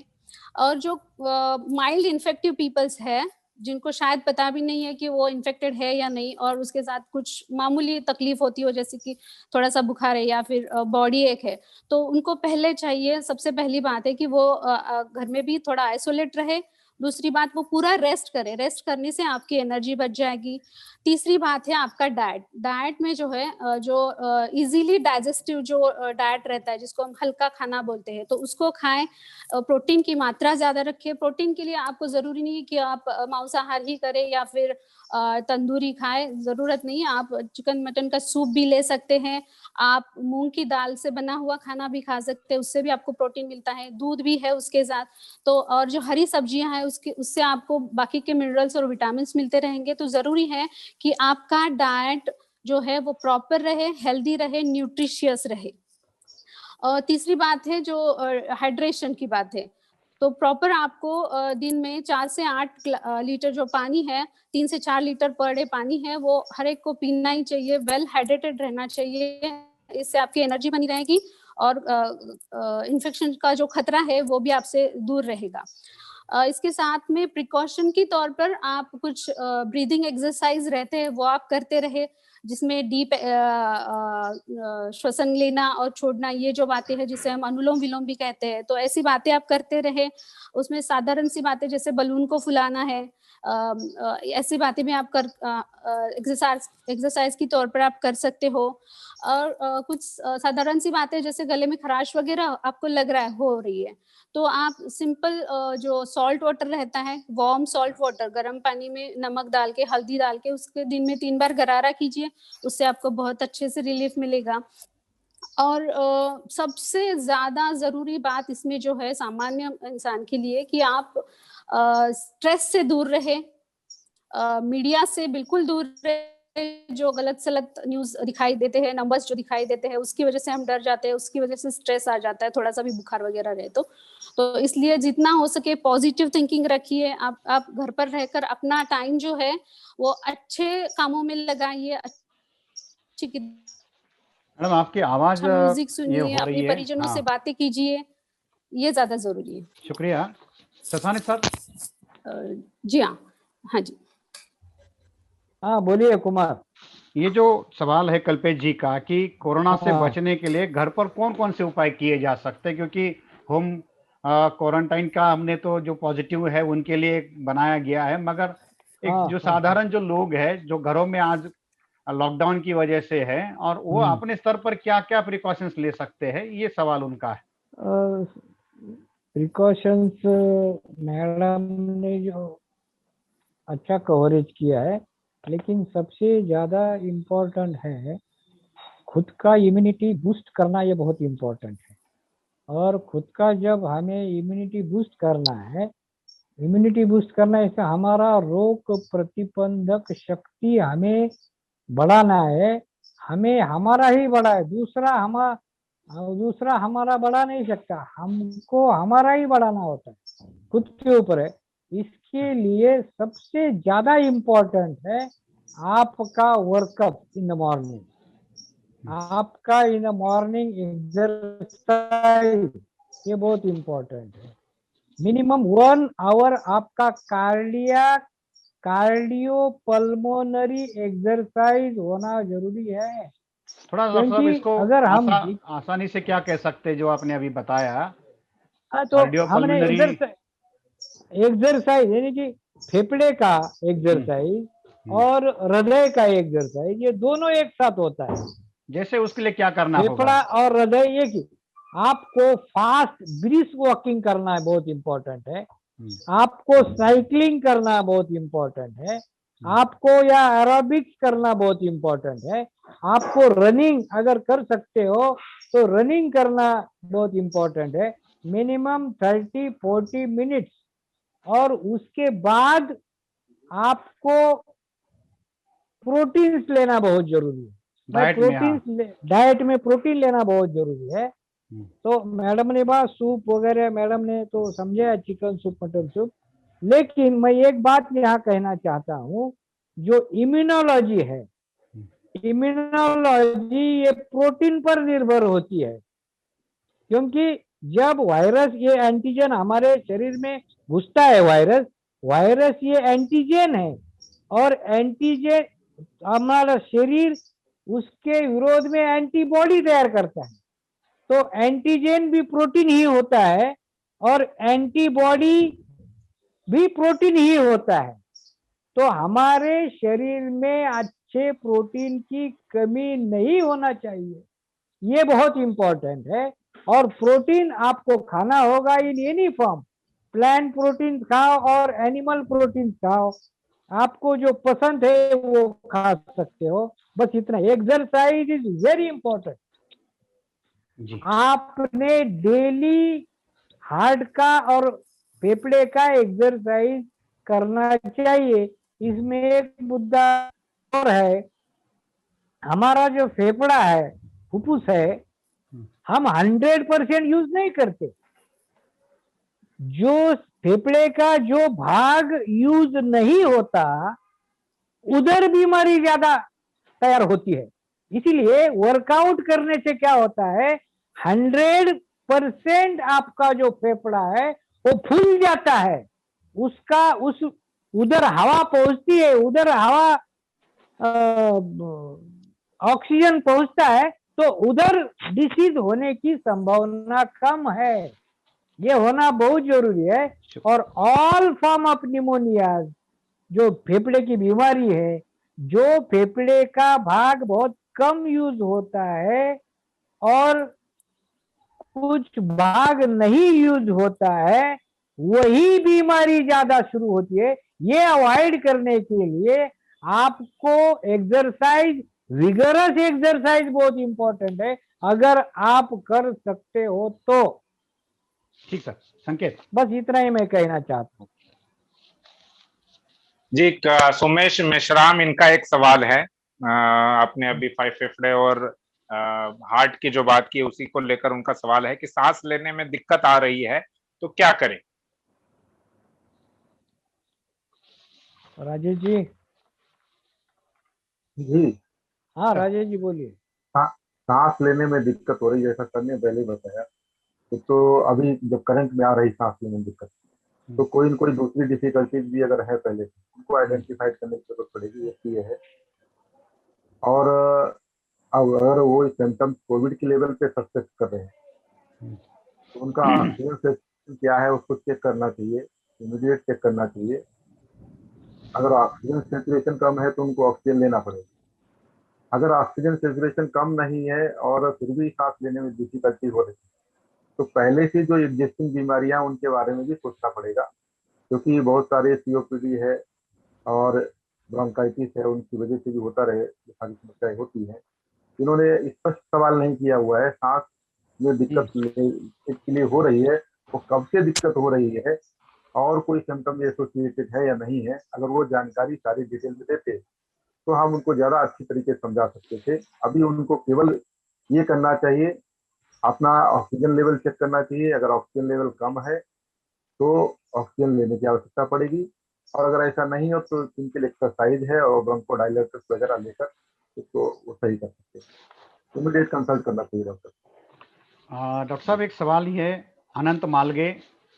और जो माइल्ड इन्फेक्टिव पीपल्स है, जिनको शायद पता भी नहीं है कि वो इन्फेक्टेड है या नहीं, और उसके साथ कुछ मामूली तकलीफ होती हो, जैसे कि थोड़ा सा बुखार है या फिर बॉडी एक है, तो उनको पहले चाहिए, सबसे पहली बात है कि वो घर में भी थोड़ा आइसोलेट रहे। दूसरी बात, वो पूरा रेस्ट करे, रेस्ट करने से आपकी एनर्जी बच जाएगी। तीसरी बात है आपका डाइट। डाइट में जो है जो इजीली डाइजेस्टिव जो डाइट रहता है, जिसको हम हल्का खाना बोलते हैं, तो उसको खाएं। प्रोटीन की मात्रा ज्यादा रखिए। प्रोटीन के लिए आपको जरूरी नहीं है कि आप मांसाहार ही करें या फिर तंदूरी खाएं, जरूरत नहीं है। आप चिकन मटन का सूप भी ले सकते हैं, आप मूंग की दाल से बना हुआ खाना भी खा सकते हैं, उससे भी आपको प्रोटीन मिलता है। दूध भी है उसके साथ, तो और जो हरी सब्जियां हैं उससे आपको बाकी के मिनरल्स और विटामिन मिलते रहेंगे। तो जरूरी है कि आपका डाइट जो है वो प्रॉपर रहे, हेल्दी रहे, न्यूट्रिशियस रहे। और तीसरी बात है जो हाइड्रेशन की बात है, तो प्रॉपर आपको दिन में 4 से 8 लीटर जो पानी है, 3 से 4 लीटर पर डे पानी है, वो हर एक को पीना ही चाहिए। वेल हाइड्रेटेड रहना चाहिए, इससे आपकी एनर्जी बनी रहेगी और इन्फेक्शन का जो खतरा है वो भी आपसे दूर रहेगा। इसके साथ में प्रिकॉशन के तौर पर आप कुछ ब्रीदिंग एक्सरसाइज रहते हैं वो आप करते रहे, जिसमें डीप श्वसन लेना और छोड़ना, ये जो बातें हैं जिसे हम अनुलोम विलोम भी कहते हैं, तो ऐसी बातें आप करते रहे। उसमें साधारण सी बातें जैसे बलून को फुलाना है, ऐसी बातें भी आप एक्सरसाइज की तौर पर आप कर सकते हो। और कुछ साधारण सी बातें जैसे गले में खराश वगैरह आपको लग रहा है हो रही है, तो आप सिंपल जो सॉल्ट वाटर रहता है, वार्म सॉल्ट वाटर, गर्म पानी में नमक डाल के, हल्दी डाल के, उसके दिन में 3 बार गरारा कीजिए, उससे आपको बहुत अच्छे से रिलीफ मिलेगा। और सबसे ज्यादा जरूरी बात इसमें जो है सामान्य इंसान के लिए, कि आप स्ट्रेस से दूर रहे, मीडिया से बिल्कुल दूर रहे। जो गलत सलत न्यूज दिखाई देते हैं, नंबर्स जो दिखाई देते हैं, उसकी वजह से हम डर जाते हैं, उसकी वजह से स्ट्रेस आ जाता है, थोड़ा सा भी बुखार वगैरह रहे तो इसलिए जितना हो सके पॉजिटिव थिंकिंग रखिए। आप घर पर रहकर अपना टाइम जो है वो अच्छे कामों में लगाइए, अच्छी मैडम आपकी आवाज म्यूजिक सुनिए, अपने परिजनों से बातें कीजिए, ये ज्यादा जरूरी है। शुक्रिया। ससानी सर। जी हाँ जी। हाँ बोलिए कुमार। ये जो सवाल है कल्पेश जी का कि कोरोना से बचने के लिए घर पर कौन कौन से उपाय किए जा सकते हैं, क्योंकि होम क्वारंटाइन का हमने तो जो पॉजिटिव है उनके लिए बनाया गया है, मगर एक जो साधारण जो लोग हैं जो घरों में आज लॉकडाउन की वजह से है, और वो अपने स्तर पर क्या क्या प्रिकॉशंस ले सकते हैं, ये सवाल उनका है। प्रिकॉशंस मैडम ने जो अच्छा कवरेज किया है, लेकिन सबसे ज़्यादा इम्पोर्टेंट है खुद का इम्यूनिटी बूस्ट करना। ये बहुत इम्पोर्टेंट है। और खुद का जब हमें इम्यूनिटी बूस्ट करना है, इम्यूनिटी बूस्ट करना इससे हमारा रोग प्रतिबंधक शक्ति हमें बढ़ाना है। हमें हमारा ही बढ़ा है, दूसरा हमारा बढ़ा नहीं सकता। हमको हमारा ही बढ़ाना होता है, खुद के ऊपर है। इसके लिए सबसे ज्यादा इम्पोर्टेंट है आपका वर्कअप इन द मॉर्निंग, आपका इन द मॉर्निंग एक्सरसाइज, ये बहुत इम्पोर्टेंट है। मिनिमम 1 आवर आपका कार्डियो पल्मोनरी एक्सरसाइज होना जरूरी है। थोड़ा डॉक्टर साहब इसको अगर हम आसानी से क्या कह सकते हैं जो आपने अभी बताया? तो हमने एक्सरसाइज यानी कि फेफड़े का एक्सरसाइज और हृदय का एक्सरसाइज, ये दोनों एक साथ होता है। जैसे उसके लिए क्या करना होगा? फेफड़ा और हृदय एक ही। आपको फास्ट ब्रिस्क वॉकिंग करना है, बहुत इंपॉर्टेंट है। आपको साइकिलिंग करना बहुत इंपॉर्टेंट है। आपको या एरोबिक्स करना बहुत इंपॉर्टेंट है। आपको रनिंग अगर कर सकते हो तो रनिंग करना बहुत इंपॉर्टेंट है, मिनिमम 30-40 मिनट्स। और उसके बाद आपको प्रोटीन्स लेना बहुत जरूरी है। डाइट में प्रोटीन लेना बहुत जरूरी है। तो मैडम ने बात सूप वगैरह मैडम ने तो समझाया, चिकन सूप, मटन सूप। लेकिन मैं एक बात यहाँ कहना चाहता हूँ, जो इम्यूनोलॉजी है, इम्यूनोलॉजी ये प्रोटीन पर निर्भर होती है। क्योंकि जब वायरस, ये एंटीजन हमारे शरीर में घुसता है, वायरस ये एंटीजन है, और एंटीजन हमारा शरीर उसके विरोध में एंटीबॉडी तैयार करता है। तो एंटीजन भी प्रोटीन ही होता है और एंटीबॉडी भी प्रोटीन ही होता है। तो हमारे शरीर में अच्छे प्रोटीन की कमी नहीं होना चाहिए, ये बहुत इंपॉर्टेंट है। और प्रोटीन आपको खाना होगा इन एनी फॉर्म, प्लांट प्रोटीन खाओ और एनिमल प्रोटीन खाओ, आपको जो पसंद है वो खा सकते हो। बस इतना। Exercise is very important. आपने डेली हार्ट का और फेफड़े का एक्सरसाइज करना चाहिए। इसमें एक मुद्दा और है, हमारा जो फेफड़ा है, फुफ्फुस है, हम 100% यूज नहीं करते। जो फेफड़े का जो भाग यूज नहीं होता, उधर बीमारी ज्यादा तैयार होती है। इसीलिए वर्कआउट करने से क्या होता है, 100% आपका जो फेफड़ा है वो फूल जाता है। उसका उधर हवा पहुंचती है, उधर हवा ऑक्सीजन पहुंचता है, तो उधर डिसीज होने की संभावना कम है। ये होना बहुत जरूरी है। और ऑल फॉर्म ऑफ निमोनिया, जो फेफड़े की बीमारी है, जो फेफड़े का भाग बहुत कम यूज होता है और कुछ भाग नहीं यूज होता है, वही बीमारी ज्यादा शुरू होती है। ये अवॉइड करने के लिए आपको एक्सरसाइज, विगरस एक्सरसाइज बहुत इंपॉर्टेंट है, अगर आप कर सकते हो तो। ठीक सर, संकेत। बस इतना ही मैं कहना चाहता हूँ। जी, सुमेश मेश्राम, इनका एक सवाल है। आपने अभी फेफड़े और हार्ट की जो बात की उसी को लेकर उनका सवाल है कि सांस लेने में दिक्कत आ रही है तो क्या करें? राजेश जी। जी हाँ राजेश जी बोलिए। सांस लेने में दिक्कत हो रही है, जैसा सर ने पहले बताया। तो अभी जब करंट में आ रही सांस लेने में दिक्कत, तो कोई न कोई दूसरी डिफिकल्टीज भी अगर है पहले से, उनको आइडेंटिफाइड करने की जरूरत पड़ेगी, ये है। और अगर वो सिम्टम्स कोविड के लेवल पे सस्पेक्ट कर रहे हैं तो उनका ऑक्सीजन सेचुरेशन क्या है उसको चेक करना चाहिए, इमीडिएट चेक करना चाहिए। अगर ऑक्सीजन सेचुरेशन कम है तो उनको ऑक्सीजन लेना पड़ेगा। अगर ऑक्सीजन सेचुरेशन कम नहीं है और फिर भी सांस लेने में डिफिकल्टी हो रही है, तो पहले से जो एग्जिस्टिंग बीमारियां उनके बारे में भी सोचना पड़ेगा, क्योंकि बहुत सारे सीओपीडी है और ब्रोंकाइटिस है, उनकी वजह से भी होता रहे, ये सारी समस्याएं होती हैं। इन्होंने स्पष्ट सवाल नहीं किया हुआ है, सांस में दिक्कत के लिए हो रही है, वो कब से दिक्कत हो रही है और कोई सिम्टम एसोसिएटेड है या नहीं है। अगर वो जानकारी सारी डिटेल में देते तो हम उनको ज्यादा अच्छी तरीके से समझा सकते थे। अभी उनको केवल ये करना चाहिए, अपना ऑक्सीजन लेवल चेक करना चाहिए। अगर ऑक्सीजन लेवल कम है तो ऑक्सीजन लेने की आवश्यकता पड़ेगी, और अगर ऐसा नहीं हो तो सिंपल एक्सरसाइज है और ब्रोंकोडायलेटर्स वगैरह लेकर उसको वो सही कर सकते हैं। इमीडिएट कंसल्ट करना चाहिए डॉक्टर। डॉक्टर साहब, एक सवाल ये अनंत मालगे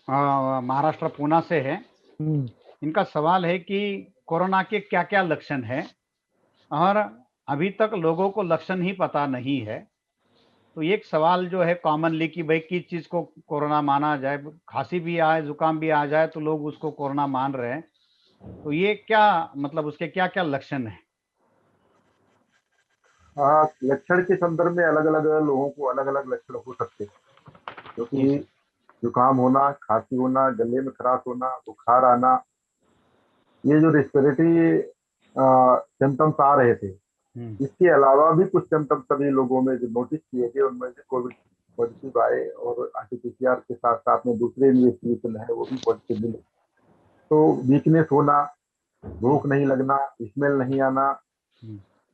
महाराष्ट्र पूना से है। इनका सवाल है कि कोरोना के क्या क्या लक्षण हैं और अभी तक लोगों को लक्षण ही पता नहीं है। तो एक सवाल जो है कॉमनली कि भाई किस चीज को कोरोना माना जाए, खांसी भी आए जुकाम भी आ जाए तो लोग उसको कोरोना मान रहे हैं। तो ये क्या मतलब उसके क्या क्या लक्षण हैं? लक्षण के संदर्भ में अलग अलग लोगों को अलग अलग लक्षण हो सकते हैं, क्योंकि जुकाम होना, खांसी होना, गले में खराश होना, बुखार आना, ये जो रेस्पिरेटरी सिम्टम्स आ रहे थे, इसके अलावा भी कुछ सिम्टम्स सभी लोगों में जो नोटिस किए गए उनमें से कोविड पॉजिटिव आए और आरटीपीसीआर के साथ साथ में दूसरे इन्वेस्टिगेशन है वो भी पॉजिटिव मिले। तो वीकनेस होना, भूख नहीं लगना, स्मेल नहीं आना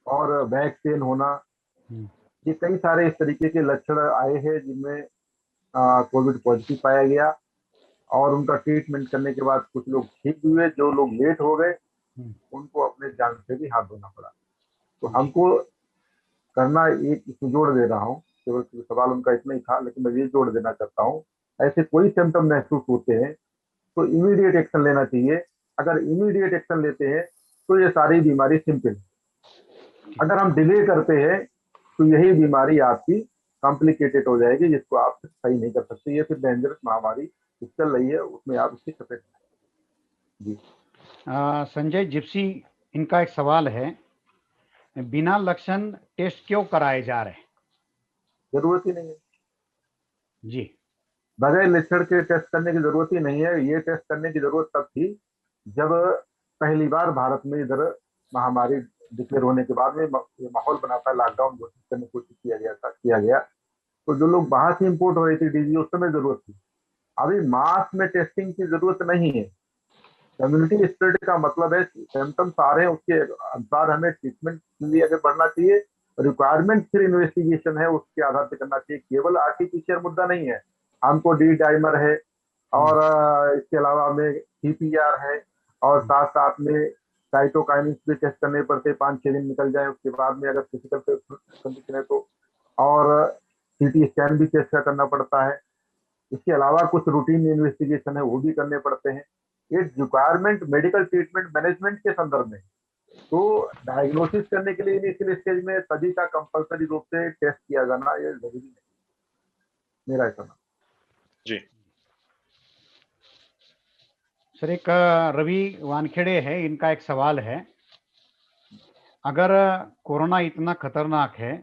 और बैक पेन होना, ये कई सारे इस तरीके के लक्षण आए हैं जिनमें कोविड पॉजिटिव पाया गया और उनका ट्रीटमेंट करने के बाद कुछ लोग ठीक हुए, जो लोग लेट हो गए उनको अपने जान से भी हाथ धोना पड़ा। तो हमको करना, एक इसमें जोड़ दे रहा हूँ, केवल सवाल उनका इतना ही था लेकिन मैं ये जोड़ देना चाहता हूँ, ऐसे कोई सिम्टम महसूस होते हैं तो इमीडिएट एक्शन लेना चाहिए। अगर इमीडिएट एक्शन लेते हैं तो ये सारी बीमारी सिंपल है। अगर हम डिले करते हैं तो यही बीमारी आपकी कॉम्प्लिकेटेड हो जाएगी, जिसको आप सही नहीं कर सकते। ये फिर डेंजरस महामारी चल रही है, उसमें आप उसकी चपेट में। जी संजय जिप्सी, इनका एक सवाल है, बिना लक्षण टेस्ट क्यों कराए जा रहे हैं? जरूरत ही नहीं है जी, बगैर लक्षण के टेस्ट करने की जरूरत ही नहीं है। ये टेस्ट करने की जरूरत तब थी जब पहली बार भारत में इधर महामारी डिक्लेयर होने के बाद में ये माहौल बना था, लॉकडाउन घोषित करने की कोशिश किया गया तो जो लोग बाहर से इंपोर्ट हो रही थी डिजीज, उस समय जरूरत थी। अभी मास में टेस्टिंग की जरूरत नहीं है। कम्युनिटी स्प्रेड का मतलब है सिम्टम्स आ रहे हैं उसके अनुसार हमें ट्रीटमेंट के लिए आगे बढ़ना चाहिए। रिक्वायरमेंट फिर इन्वेस्टिगेशन है उसके आधार पर करना चाहिए। केवल आरटीपीसीआर मुद्दा नहीं है, हमको डी डाइमर है और इसके अलावा में सीपीआर है और साथ साथ में साइटोकाइनिन भी टेस्ट करने पड़ते, 5-6 दिन निकल जाए उसके बाद में अगर फिजिकल कंडीशन है तो, और सीटी स्कैन भी टेस्ट करना पड़ता है। इसके अलावा कुछ रूटीन इन्वेस्टिगेशन है वो भी करने पड़ते हैं। ये रिक्वायरमेंट मेडिकल ट्रीटमेंट मैनेजमेंट के संदर्भ में, तो डायग्नोसिस करने के लिए इनिशियल स्टेज में सभी का कंपलसरी रूप से टेस्ट किया जाना ये जरूरी नहीं, मेरा ऐसा मानना। जी सर, एक रवि वानखेड़े है, इनका एक सवाल है, अगर कोरोना इतना खतरनाक है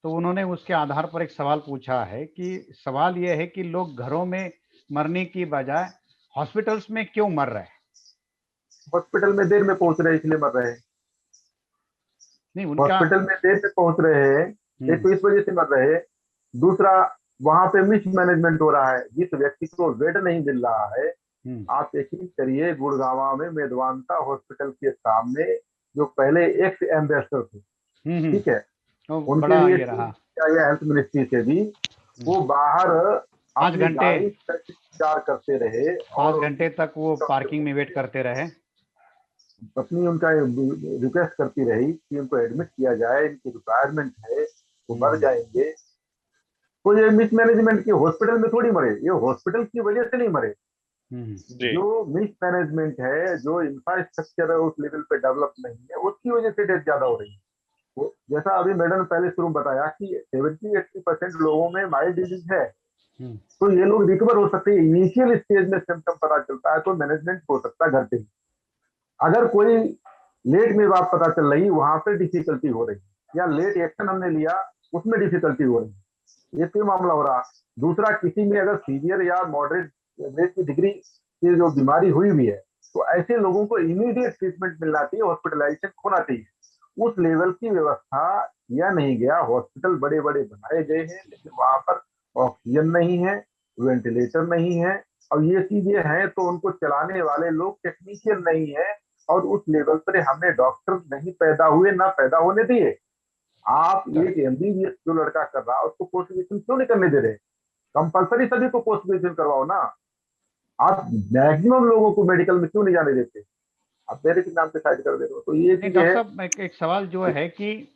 तो उन्होंने उसके आधार पर एक सवाल पूछा है कि सवाल यह है कि लोग घरों में मरने की बजाय हॉस्पिटल्स में क्यों मर रहे हैं? हॉस्पिटल में देर में पहुंच रहे हैं इसलिए मर रहे हैं। नहीं, उनका हॉस्पिटल में देर में पहुंच रहे हैं, एक तो इस वजह से मर रहे हैं। दूसरा, वहां पे मिस मैनेजमेंट हो रहा है। जिस व्यक्ति को बेड नहीं मिल रहा है, आप यकीन करिए गुड़गांव में मेदवांता हॉस्पिटल के सामने जो पहले एक्स एम्बेसडर थे, ठीक है, उनके लिए हेल्थ मिनिस्ट्री से भी वो बाहर 5 घंटे इंतजार करते रहे, 5 घंटे तक वो पार्किंग में वेट करते रहे। पत्नी उनका रिक्वेस्ट करती रही कि उनको एडमिट किया जाए, इनकी रिक्वायरमेंट है, वो मर जाएंगे। तो ये मिसमैनेजमेंट की, हॉस्पिटल में थोड़ी मरे, ये हॉस्पिटल की वजह से नहीं मरे। जो मिसमैनेजमेंट है, जो इंफ्रास्ट्रक्चर है उस लेवल पे डेवलप नहीं है, उसकी वजह से डेथ ज्यादा हो रही है। जैसा अभी मैडम पहले शुरू में बताया कि 70-80% लोगों में माइल्ड डिजीज है, तो ये लोग रिकवर हो सकते हैं। इनिशियल स्टेज में सिम्टम पता चलता है तो मैनेजमेंट हो सकता है घर पे ही। अगर कोई लेट में बात पता चल रही, वहां पे डिफिकल्टी हो रही, या लेट एक्शन हमने लिया उसमें डिफिकल्टी हो रही, ये तो मामला हो रहा। दूसरा, किसी में अगर सीवियर या मॉडरेट रेट की डिग्री की जो बीमारी हुई भी है तो ऐसे लोगों को इमीडिएट ट्रीटमेंट मिलना चाहिए, हॉस्पिटलाइजेशन होना चाहिए। उस लेवल की व्यवस्था किया नहीं गया। हॉस्पिटल बड़े बड़े बनाए गए हैं लेकिन वहां पर ऑक्सीजन नहीं है, वेंटिलेटर नहीं है, और ये चीजें हैं तो उनको चलाने वाले लोग टेक्नीशियन नहीं है, और उस लेवल पर हमने डॉक्टर नहीं पैदा हुए, ना पैदा होने दिए। आप एक एमबीबीएस जो लड़का कर रहा है उसको पोस्ट ग्रेजुएशन क्यों नहीं करने दे रहे? कंपलसरी सभी को पोस्ट ग्रेजुएशन करवाओ ना। आप मैक्सिमम लोगों को मेडिकल में क्यों नहीं जाने देते? आप मेरे के नाम पे साइड कर दे रहे हो। तो ये चीजें डॉक्टर है। साहब, एक सवाल जो है कि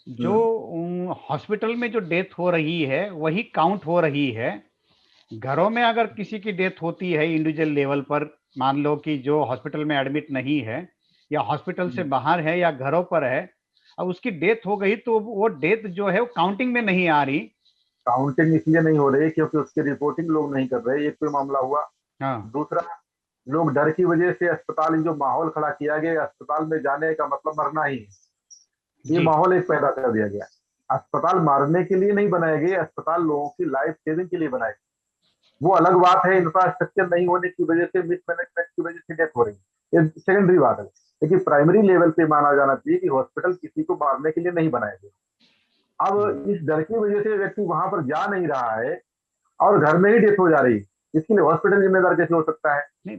जो हॉस्पिटल में जो डेथ हो रही है वही काउंट हो रही है, घरों में अगर किसी की डेथ होती है इंडिविजुअल लेवल पर, मान लो कि जो हॉस्पिटल में एडमिट नहीं है या हॉस्पिटल से बाहर है या घरों पर है, अब उसकी डेथ हो गई तो वो डेथ जो है वो काउंटिंग में नहीं आ रही। काउंटिंग इसलिए नहीं हो रही क्योंकि उसकी रिपोर्टिंग लोग नहीं कर रहे, एक कोई मामला हुआ। हाँ, दूसरा, लोग डर की वजह से अस्पताल में जो माहौल खड़ा किया गया, अस्पताल में जाने का मतलब मरना ही है, ये जी, माहौल एक पैदा कर दिया गया। अस्पताल मारने के लिए नहीं बनाए गए, अस्पताल लोगों की लाइफ सेविंग के लिए बनाए गए। वो अलग बात है, इंफ्रास्ट्रक्चर नहीं होने की वजह से, मिसमैनेजमेंट की वजह से डेथ हो रही है, ये सेकेंडरी बात है। लेकिन प्राइमरी लेवल पे माना जाना चाहिए कि हॉस्पिटल किसी को मारने के लिए नहीं बनाए गए। अब इस डर की वजह से व्यक्ति वहां पर जा नहीं रहा है और घर में ही डेथ हो जा रही है, इसके लिए हॉस्पिटल जिम्मेदार कैसे हो सकता है? नहीं,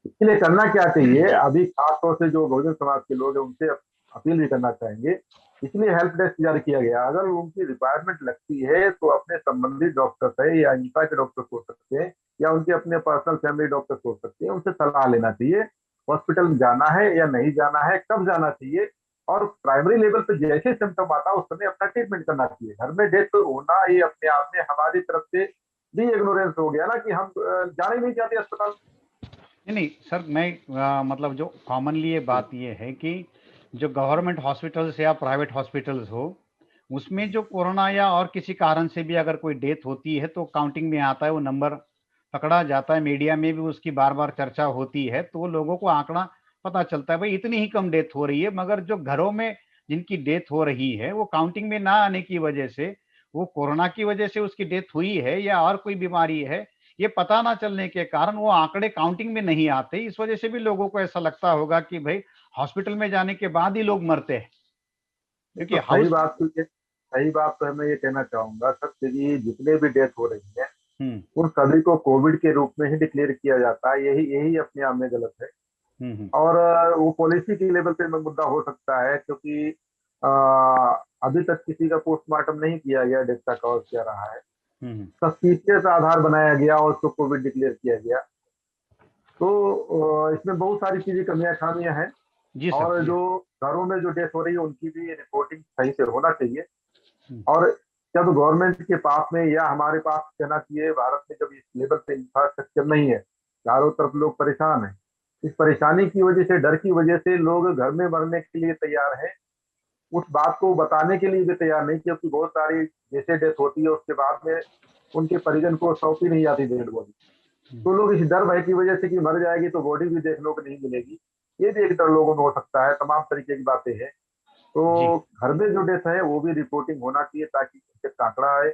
इसके लिए करना क्या चाहिए, अभी खासतौर से जो बहुजन समाज के लोग हैं उनसे अपील भी करना चाहेंगे। इसलिए हेल्प डेस्क जारी किया गया। अगर उनकी रिक्वायरमेंट लगती है तो अपने संबंधित डॉक्टर है या इंफ्रा के डॉक्टर हो सकते हैं या उनके अपने पर्सनल फैमिली डॉक्टर हो सकते हैं, उनसे सलाह लेना चाहिए। हॉस्पिटल में जाना है या नहीं जाना है, कब जाना चाहिए, और प्राइमरी लेवल पे जैसे सिम्टम आता है उस समय अपना ट्रीटमेंट करना चाहिए। घर में डेथ होना ये अपने आप में हमारी तरफ से भी इग्नोरेंस हो गया ना, कि हम जाने नहीं चाहते अस्पताल। नहीं सर, मैं मतलब जो कॉमनली ये बात ये है कि जो गवर्नमेंट हॉस्पिटल्स या प्राइवेट हॉस्पिटल्स हो, उसमें जो कोरोना या और किसी कारण से भी अगर कोई डेथ होती है तो काउंटिंग में आता है, वो नंबर पकड़ा जाता है, मीडिया में भी उसकी बार बार चर्चा होती है, तो लोगों को आंकड़ा पता चलता है भाई इतनी ही कम डेथ हो रही है। मगर जो घरों में जिनकी डेथ हो रही है वो काउंटिंग में ना आने की वजह से, वो कोरोना की वजह से उसकी डेथ हुई है या और कोई बीमारी है, ये पता ना चलने के कारण वो आंकड़े काउंटिंग में नहीं आते। इस वजह से भी लोगों को ऐसा लगता होगा कि भाई हॉस्पिटल में जाने के बाद ही लोग मरते हैं, क्योंकि तो सही हाउस। बात तो सही बात तो मैं ये कहना चाहूंगा सर कि जितने भी डेथ हो रही है हम्म, उन सभी को कोविड के रूप में ही डिक्लेयर किया जाता है। यही यही अपने आप में गलत है। हम्म, और वो पॉलिसी के लेवल पे मुद्दा हो सकता है क्योंकि अ, अभी तक किसी का पोस्टमार्टम नहीं किया गया, डेथ का कॉज क्या रहा है, हम्म, सस्पिशियस आधार बनाया गया और उसको कोविड डिक्लेयर किया गया। तो इसमें बहुत सारी चीजें कमियां खामियां हैं। जी सर, और जी। जो घरों में जो डेथ हो रही है उनकी भी रिपोर्टिंग सही से होना चाहिए। हम्म, और जब गवर्नमेंट के पास में या हमारे पास कहना चाहिए, भारत में जब इस लेवल पे इंफ्रास्ट्रक्चर नहीं है, चारों तरफ लोग परेशान हैं, इस परेशानी की वजह से, डर की वजह से लोग घर में मरने के लिए तैयार हैं। उस बात को बताने के लिए भी तैयार नहीं, क्योंकि बहुत सारी जैसे डेथ होती है उसके बाद में उनके परिजन को सौंपी नहीं जाती डेड बॉडी। तो लोग इस डर भय की वजह से कि मर जाएगी तो बॉडी भी देखने को नहीं मिलेगी, ये भी एक डर लोगों में हो सकता है। तमाम तरीके की बातें हैं। जी, तो घर में जो डेथ है वो भी रिपोर्टिंग होना चाहिए ताकि इससे आंकड़ा आए,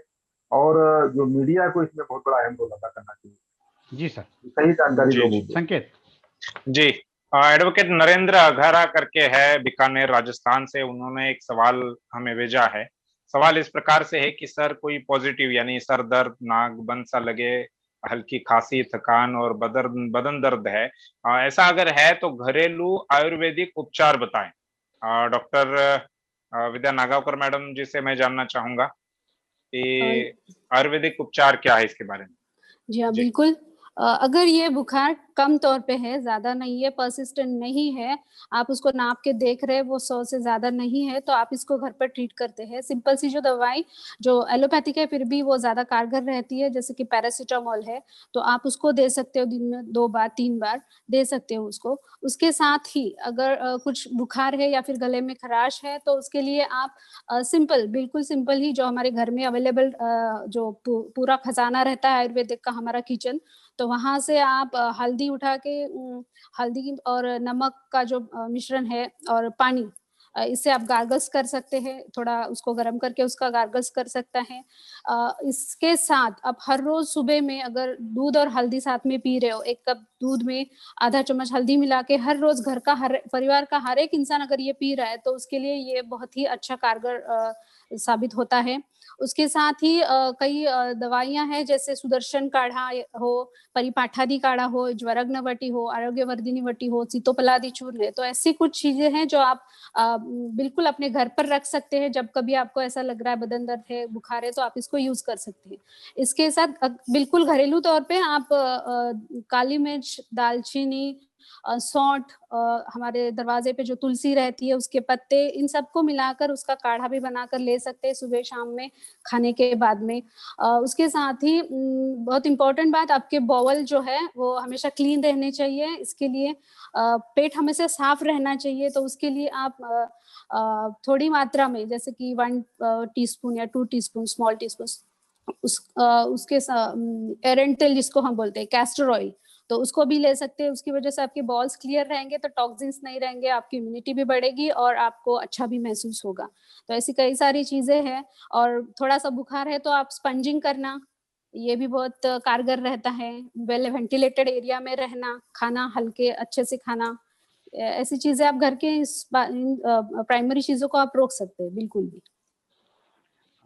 और जो मीडिया को इसमें बहुत बड़ा अहम रोल अदा करना चाहिए, जी सर। सही जानकारी जी लोगों को। संकेत। जी, एडवोकेट नरेंद्र अघारा करके है बीकानेर राजस्थान से, उन्होंने एक सवाल हमें भेजा है। सवाल इस प्रकार से है कि सर कोई पॉजिटिव यानी सर दर्द, नाक बंद सा लगे, हल्की खांसी, थकान और बदन दर्द है, ऐसा अगर है तो घरेलू आयुर्वेदिक उपचार बताएं। डॉक्टर विद्या नागावकर मैडम जी से मैं जानना चाहूंगा कि आयुर्वेदिक उपचार क्या है इसके बारे में। जी हाँ, जी। बिल्कुल। अगर ये बुखार कम तौर पे है, ज्यादा नहीं है, परसिस्टेंट नहीं है, आप उसको नाप के देख रहे हैं वो 100 से ज्यादा नहीं है, तो आप इसको घर पर ट्रीट करते हैं। सिंपल सी जो दवाई जो एलोपैथिक है फिर भी वो ज्यादा कारगर रहती है, जैसे कि पैरासीटामोल है, तो आप उसको दे सकते हो, दिन में 2 बार 3 बार दे सकते हो उसको। उसके साथ ही अगर कुछ बुखार है या फिर गले में खराश है, तो उसके लिए आप सिंपल, बिल्कुल सिंपल ही जो हमारे घर में अवेलेबल जो पूरा खजाना रहता है आयुर्वेदिक का, हमारा किचन, तो वहां से आप हल्दी उठा के हल्दी और नमक का जो मिश्रण है और पानी, इससे आप गार्गल्स कर सकते हैं, थोड़ा उसको गर्म करके उसका गार्गल्स कर सकता है। इसके साथ आप हर रोज सुबह में अगर दूध और हल्दी साथ में पी रहे हो, 1 कप दूध में आधा चम्मच हल्दी मिला के हर रोज घर का हर परिवार का हर एक इंसान अगर ये पी रहा है, तो उसके लिए ये बहुत ही अच्छा कारगर साबित होता है। उसके साथ ही कई दवाइयां हैं, जैसे सुदर्शन काढ़ा हो, परिपाठादि काढ़ा हो, ज्वरग्न वटी हो, आरोग्यवर्धिनी वटी हो, सीतोपलादि चूर्ण है, तो ऐसी कुछ चीजें हैं जो आप बिल्कुल अपने घर पर रख सकते हैं। जब कभी आपको ऐसा लग रहा है बदन दर्द है, बुखार है, तो आप इसको यूज कर सकते हैं। इसके साथ बिल्कुल घरेलू तौर पे आप काली मिर्च, दालचीनी, सौंठ, हमारे दरवाजे पे जो तुलसी रहती है उसके पत्ते, इन सबको मिलाकर उसका काढ़ा भी बनाकर ले सकते हैं सुबह शाम में खाने के बाद में। उसके साथ ही बहुत इंपॉर्टेंट बात, आपके बाउल जो है वो हमेशा क्लीन रहने चाहिए। इसके लिए पेट हमेशा साफ रहना चाहिए, तो उसके लिए आप थोड़ी मात्रा में, जैसे कि 1 टीस्पून या 2 टीस्पून, स्मॉल टीस्पून, उसके एरेंटल जिसको हम बोलते हैं, कैस्टर ऑयल, तो उसको भी ले सकते हैं। उसकी वजह से आपके बॉल्स क्लियर रहेंगे, तो टॉक्सिन्स नहीं रहेंगे, आपकी इम्यूनिटी भी बढ़ेगी और आपको अच्छा भी महसूस होगा। तो ऐसी कई सारी चीजें हैं। और थोड़ा सा बुखार है तो आप स्पंजिंग करना, ये भी बहुत कारगर रहता है। वेल वेंटिलेटेड एरिया में रहना, खाना हल्के अच्छे से खाना, ऐसी चीजें आप घर के प्राइमरी चीजों को आप रोक सकते हैं बिल्कुल भी।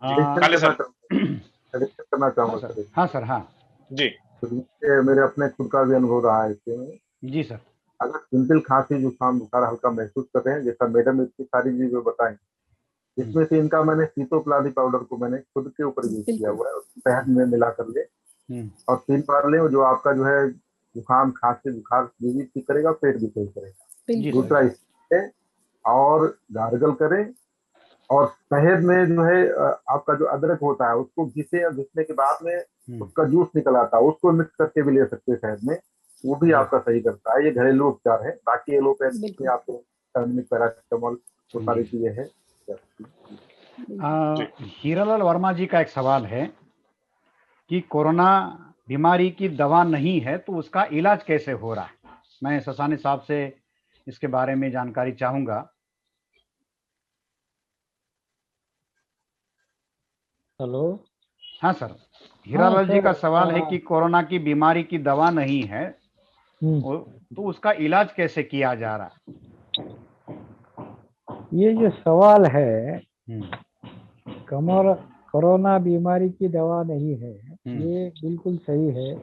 काले सर। करना चाहूंगा सर। हाँ सर, हाँ जी। तो ये मेरे अपने खुद का भी अनुभव रहा है इसमें। जी सर। अगर सिंपल खांसी जुकाम बुखार हल्का महसूस कर रहे हैं, जैसा मैडम इतनी सारी चीजें बताई, इसमें से इनका मैंने सीतोपलादी पाउडर को मैंने खुद के ऊपर यूज किया हुआ है, शहद में मिला कर ले और 3 बार ले, जो आपका जो है जुकाम खांसी बुखार भी ठीक करेगा, पेट भी सही करेगा। दूसरा इससे और गार्गल करें, और शहद में जो है आपका जो अदरक होता है उसको घिसे, और घिसने के बाद में उसका जूस निकल आता है, उसको मिक्स करके भी ले सकते हैं शहद में, वो भी आपका सही करता है। ये घरेलू उपचार है। बाकी एलोपैथी में आपको टर्मरिक, पैरासीटामोल, वो सारी चीजें हैं। हीरालाल वर्मा जी का एक सवाल है कि कोरोना बीमारी की दवा नहीं है तो उसका इलाज कैसे हो रहा है। मैं ससानी साहब से इसके बारे में जानकारी चाहूंगा। हेलो। हाँ सर, हीरालाल जी का सवाल है कि कोरोना की बीमारी की दवा नहीं है तो उसका इलाज कैसे किया जा रहा है। ये जो सवाल है, कोरोना बीमारी की दवा नहीं है, ये बिल्कुल सही है।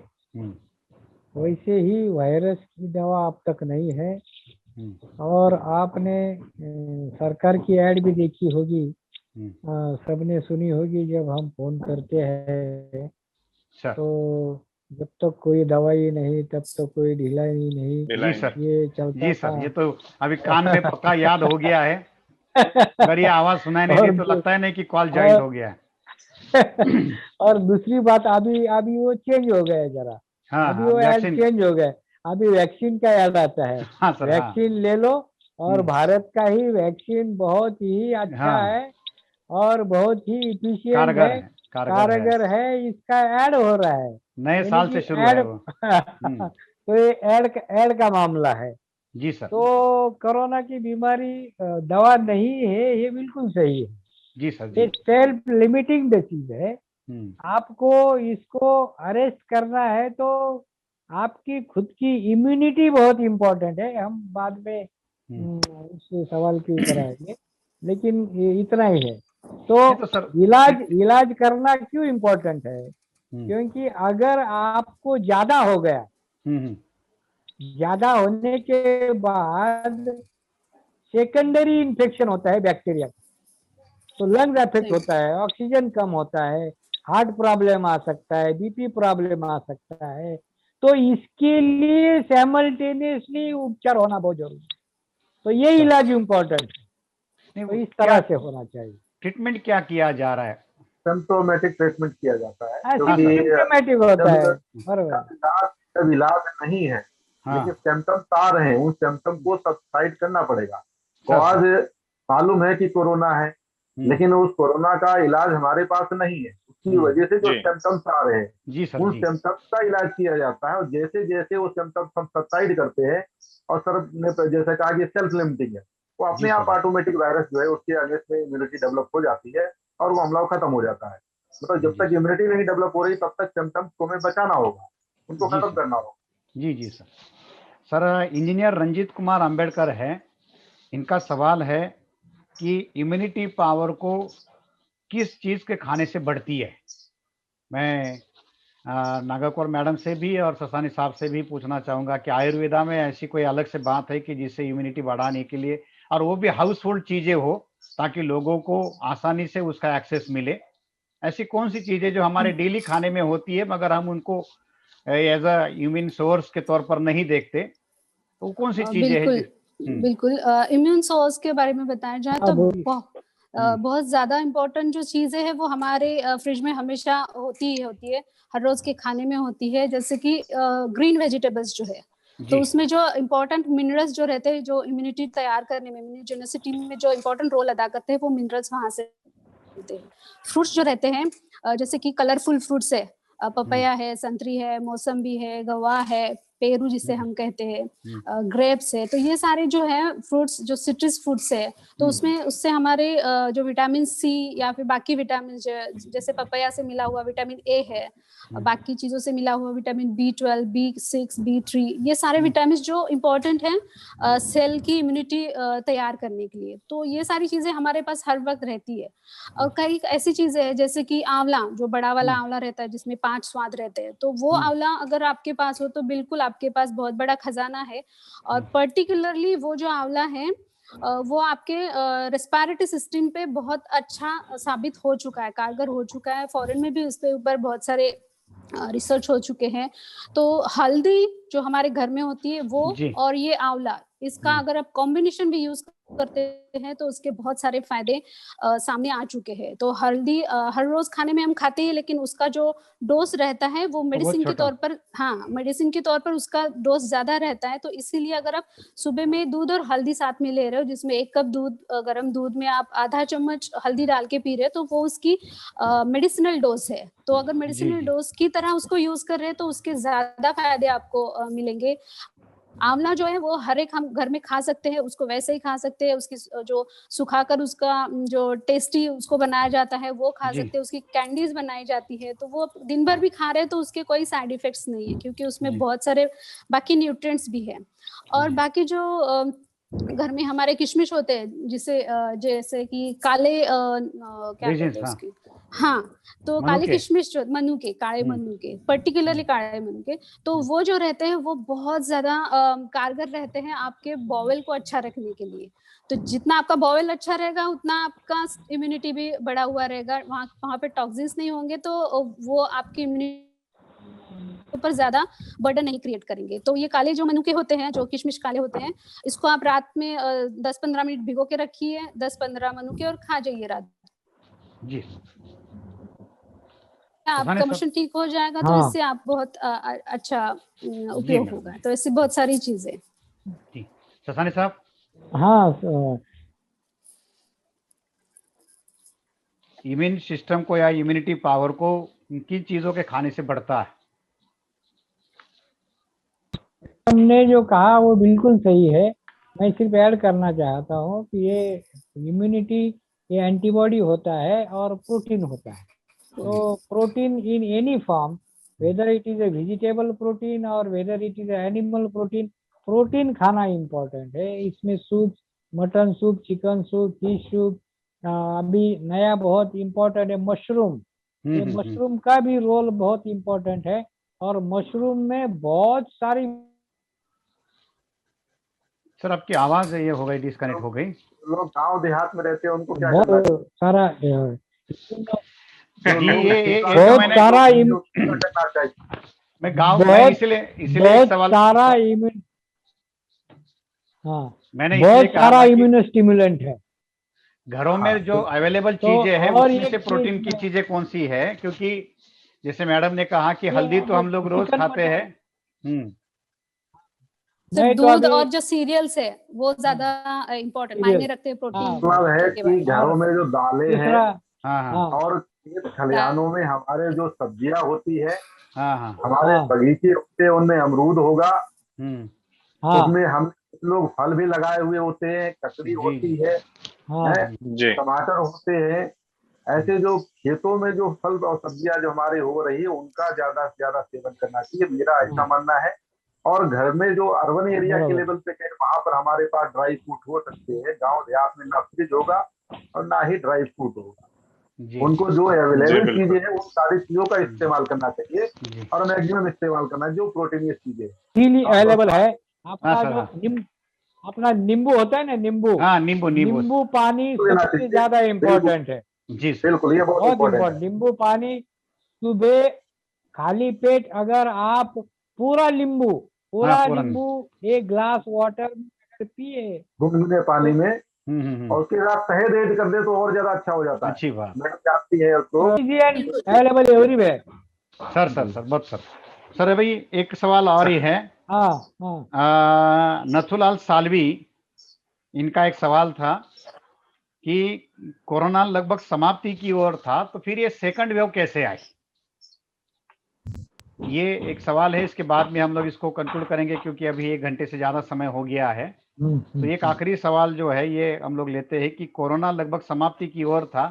वैसे ही वायरस की दवा अब तक नहीं है। और आपने सरकार की ऐड भी देखी होगी, सबने सुनी होगी, जब हम फोन करते हैं तो जब तक कोई दवाई नहीं तब तक कोई ढिलाई नहीं। जी सर, ये चलता जी सर, ये तो अभी कान में पक्का याद हो गया है। अगर ये आवाज सुनाई नहीं दी तो लगता है नहीं कि कॉल ज्वाइन हो गया है। और दूसरी बात, अभी वो चेंज हो गया है जरा। अभी वो ऐड चेंज हो गया। अभी वैक्सीन का याद आता है। वैक्सीन ले लो, और भारत का ही वैक्सीन बहुत ही अच्छा है और बहुत ही इफिशियंट है, कारगर है। इसका ऐड हो रहा है, नए साल से शुरू है वो। तो ये ऐड का मामला है। जी सर। तो कोरोना की बीमारी दवा नहीं है, ये बिल्कुल सही है। जी सर, जी। ये सेल्फ लिमिटिंग डिसीज है। आपको इसको अरेस्ट करना है तो आपकी खुद की इम्यूनिटी बहुत इम्पोर्टेंट है। हम बाद में उस सवाल के ऊपर आएंगे, लेकिन ये इतना ही है। तो इलाज करना क्यों इम्पोर्टेंट है, क्योंकि अगर आपको ज्यादा हो गया, ज्यादा होने के बाद सेकेंडरी इन्फेक्शन होता है बैक्टीरिया, तो लंग्स अफेक्ट होता है, ऑक्सीजन कम होता है, हार्ट प्रॉब्लम आ सकता है, बीपी प्रॉब्लम आ सकता है, तो इसके लिए सैमल्टेनियसली उपचार होना बहुत जरूरी है। तो ये इलाज इम्पोर्टेंट है, नहीं, तो इस तरह से होना चाहिए। ट्रीटमेंट क्या किया जा रहा है? सिम्प्टोमेटिक ट्रीटमेंट किया जाता है, ऐसे क्योंकि सिम्प्टोमेटिक होता है, बराबर। जब इलाज नहीं है हाँ, लेकिन सिम्टम्स आ रहे हैं, उन सिम्टम को सबसाइड करना पड़ेगा। तो सर, आज मालूम है कि कोरोना है, लेकिन उस कोरोना का इलाज हमारे पास नहीं है, उसकी वजह से जो जी। सिम्टम्स आ रहे हैं जी सर उन जी। सिम्टम्स का इलाज किया जाता है। और जैसे जैसे वो सिम्टम्स हम सबसाइड करते हैं, और सर ने जैसे कहा कि सेल्फ लिमिटिंग है, वो अपने जी आप सर। ऑटोमेटिक वायरस जो है उसके अगेंस्ट में इम्यूनिटी डेवलप हो जाती है और वो हमला खत्म हो जाता है। मतलब जब जी तक इम्यूनिटी नहीं डेवलप हो रही तब तक सिम्टम्स को हमें बचाना होगा, उनको जी खत्म सर। करना होगा। जी जी sir. Sir, engineer Ranjit Kumar Ambedkar है, इनका सवाल है कि इम्यूनिटी पावर को किस चीज के खाने से बढ़ती है? मैं नागरकौर मैडम से भी और ससानी साहब से भी पूछना चाहूंगा कि आयुर्वेदा में ऐसी कोई अलग से बात है कि जिससे इम्यूनिटी बढ़ाने के लिए, और वो भी हाउस होल्ड चीजें हो ताकि लोगों को आसानी से उसका एक्सेस मिले, ऐसी कौन सी चीजें जो हमारे डेली खाने में होती है मगर हम उनको एज अ इम्यून सोर्स के तौर पर नहीं देखते, तो वो कौन सी चीजें हैं? बिल्कुल बिल्कुल। इम्यून सोर्स के बारे में बताया जाए तो बहुत ज्यादा इम्पोर्टेंट जो चीजें हैं वो हमारे फ्रिज में हमेशा होती है, हर रोज के खाने में होती है, जैसे कि ग्रीन वेजिटेबल्स जो है, तो उसमें जो इम्पोर्टेंट मिनरल्स जो रहते हैं, जो इम्यूनिटी तैयार करने में, इम्यूनोजेनिसिटी में जो इम्पोर्टेंट रोल अदा करते हैं, वो मिनरल्स वहां से मिलते हैं। फ्रूट्स जो रहते हैं, जैसे कि कलरफुल फ्रूट्स है, पपाया है, संतरी है, मौसम्बी है, गवा है, पेरू जिसे हम कहते हैं, ग्रेप्स है, तो ये सारे जो है फ्रूट्स, जो सिट्रस फ्रूट्स है, तो उसमें उससे हमारे जो विटामिन सी या फिर बाकी विटामिन, जैसे पपाया से मिला हुआ विटामिन ए है, बाकी चीजों से मिला हुआ विटामिन B12, B6, B3, ये सारे विटामिन जो इम्पोर्टेंट हैं सेल की इम्यूनिटी तैयार करने के लिए, तो ये सारी चीजें हमारे पास हर वक्त रहती है। और कई ऐसी चीजें हैं जैसे कि आंवला, जो बड़ा वाला आंवला रहता है जिसमें 5 स्वाद रहते हैं, तो वो आंवला अगर आपके पास हो तो बिल्कुल आपके पास बहुत बड़ा खजाना है। और पर्टिकुलरली वो जो आंवला है वो आपके रेस्पिरेटरी सिस्टम पे बहुत अच्छा साबित हो चुका है, कारगर हो चुका है। फॉरेन में भी उसके ऊपर बहुत सारे रिसर्च हो चुके हैं। तो हल्दी जो हमारे घर में होती है वो और ये आंवला, इसका अगर आप कॉम्बिनेशन भी यूज करते हैं तो उसके बहुत सारे फायदे सामने आ चुके हैं। तो हल्दी हर रोज खाने में हम खाते हैं, लेकिन उसका जो डोज रहता है वो मेडिसिन के तौर पर, मेडिसिन के तौर पर उसका डोज ज्यादा रहता है। तो इसीलिए अगर आप सुबह में दूध और हल्दी साथ में ले रहे हो, जिसमें 1 कप दूध, गर्म दूध में आप आधा चम्मच हल्दी डाल के पी रहे हो, तो वो उसकी मेडिसिनल डोज है। तो अगर मेडिसिनल डोज की तरह उसको यूज कर रहे हैं तो उसके ज्यादा फायदे आपको मिलेंगे। आंवला जो है वो हर एक हम घर में खा सकते हैं, उसको वैसे ही खा सकते हैं, उसकी जो सुखाकर उसका जो टेस्टी उसको बनाया जाता है वो खा सकते हैं, उसकी कैंडीज बनाई जाती है, तो वो दिन भर भी खा रहे हैं तो उसके कोई साइड इफेक्ट्स नहीं है, क्योंकि उसमें बहुत सारे बाकी न्यूट्रिएंट्स भी है। और बाकी जो घर में हमारे किशमिश होते हैं, जिसे जैसे कि काले क्या कहते हैं उसकी, तो काले किशमिश जो मनु के, काले मनु के, पर्टिकुलरली काले मनु के, तो वो जो रहते हैं वो बहुत ज्यादा कारगर रहते हैं आपके बॉवेल को अच्छा रखने के लिए। तो जितना आपका बॉवेल अच्छा रहेगा उतना आपका इम्यूनिटी भी बढ़ा हुआ रहेगा, वहाँ पे टॉक्सिन्स नहीं होंगे, तो वो आपकी इम्यूनिटी पर ज्यादा बर्डन नहीं क्रिएट करेंगे। तो ये काले जो मनुके होते हैं, जो किशमिश काले होते हैं, इसको आप रात में 10-15 मिनट भिगो के रखिए, 10-15 मनुके, और खा जाइए रात जी। आपका मोशन ठीक हो जाएगा। तो इससे आप बहुत अच्छा उपयोग होगा। तो ऐसी बहुत सारी चीजें। ससानी साहब। इम्यून सिस्टम को या इम्यूनिटी पावर को किन चीजों के खाने से बढ़ता है? हमने जो कहा वो बिल्कुल सही है। मैं सिर्फ ऐड करना चाहता हूँ कि ये इम्यूनिटी, ये एंटीबॉडी होता है और प्रोटीन होता है। तो protein in any form, whether it is a vegetable protein और whether it is animal protein, protein खाना इम्पोर्टेंट है। इसमें soup, mutton soup, chicken soup, fish soup, अभी नया बहुत इम्पोर्टेंट है मशरूम। ये मशरूम का भी रोल बहुत इम्पोर्टेंट है। और मशरूम में बहुत सारी, सर आपकी आवाज ये हो गई, डिस्कनेक्ट हो गई। लोग गांव देहात में रहते हैं, उनको क्या बहुत सारा करना चाहिए? मैं गांव मैं बहुत इसलिए इसलिए एक बहुत सवाल सारा इम्यून हाँ मैंने इसलिए बहुत कहा सारा ना कि इम्यूनो स्टिमुलेंट है। घरों हाँ, में जो तो अवेलेबल तो चीजें हैं और उसमें एक से प्रोटीन चीज की चीजें कौन सी है, क्योंकि जैसे मैडम ने कहा कि हल्दी तो हम लोग रोज चिकन खाते हैं। मटन तो नहीं तो दूध अभी और जो सीरियल्स है वो ज्यादा इम्पोर्टेंट मायने सीरियल रखते हैं हाँ प्रोटीन मतलब है के कि बारे में। घरों और में जो दालें हैं दूसरा हाँ हाँ हाँ और खेत खलिहानों में हमारे जो सब्जियां होती है, हाँ हाँ हमारे हाँ बगीचे होते हैं, उनमें अमरूद होगा, हम्म हाँ उसमें हम कुछ लोग फल भी लगाए हुए होते हैं, ककड़ी जी होती जी हाँ है, जी टमाटर होते हैं। ऐसे जो खेतों में जो फल और सब्जियां जो हमारे हो रही है उनका ज्यादा से ज्यादा सेवन करना चाहिए, मेरा ऐसा हाँ मानना है। और घर में जो अर्बन एरिया के बराबर लेवल पे कहीं वहां पर हमारे पास ड्राई फ्रूट हो सकते हैं, गांव देहात में ना फ्रिज होगा और ना ही ड्राई फ्रूट होगा, जी उनको जो जी अवेलेबल चीजें बिल्कुल हैं उन सारी चीजों का जी इस्तेमाल करना चाहिए जी और मैक्सिमम इस्तेमाल करना है जो प्रोटीनियस चीजें हैं। इजीली और अवेलेबल है। हाँ आपका सर जो हाँ अपना नींबू होता है ना, नींबू हाँ नींबू नींबू नींबू पानी लेना सबसे चाहिए, ज्यादा बिल्कुल इम्पोर्टेंट है। जी सर बिल्कुल, ये बहुत बहुत इंपॉर्टेंट है। इम्पोर्टेंट नींबू पानी सुबह खाली पेट अगर आप पूरा नींबू हाँ पूरा पूरन नींबू एक ग्लास वाटर में अगर पिए गुनगुने पानी तो में और उसके साथ शहद ऐड कर दे तो और ज्यादा अच्छा हो जाता है। अच्छी बात मैडम जानती है उसको। Easy and available everywhere. Sir sir sir बहुत सर सर भाई एक सवाल और ही है। हाँ हाँ नथुलाल सालवी, इनका एक सवाल था कि कोरोना लगभग समाप्ति की ओर था तो फिर ये सेकंड वेव कैसे आई, ये एक सवाल है। इसके बाद में हम लोग इसको कंक्लूड करेंगे क्योंकि अभी 1 घंटे से ज्यादा समय हो गया है। तो एक आखिरी सवाल जो है ये हम लोग लेते हैं कि कोरोना लगभग समाप्ति की ओर था,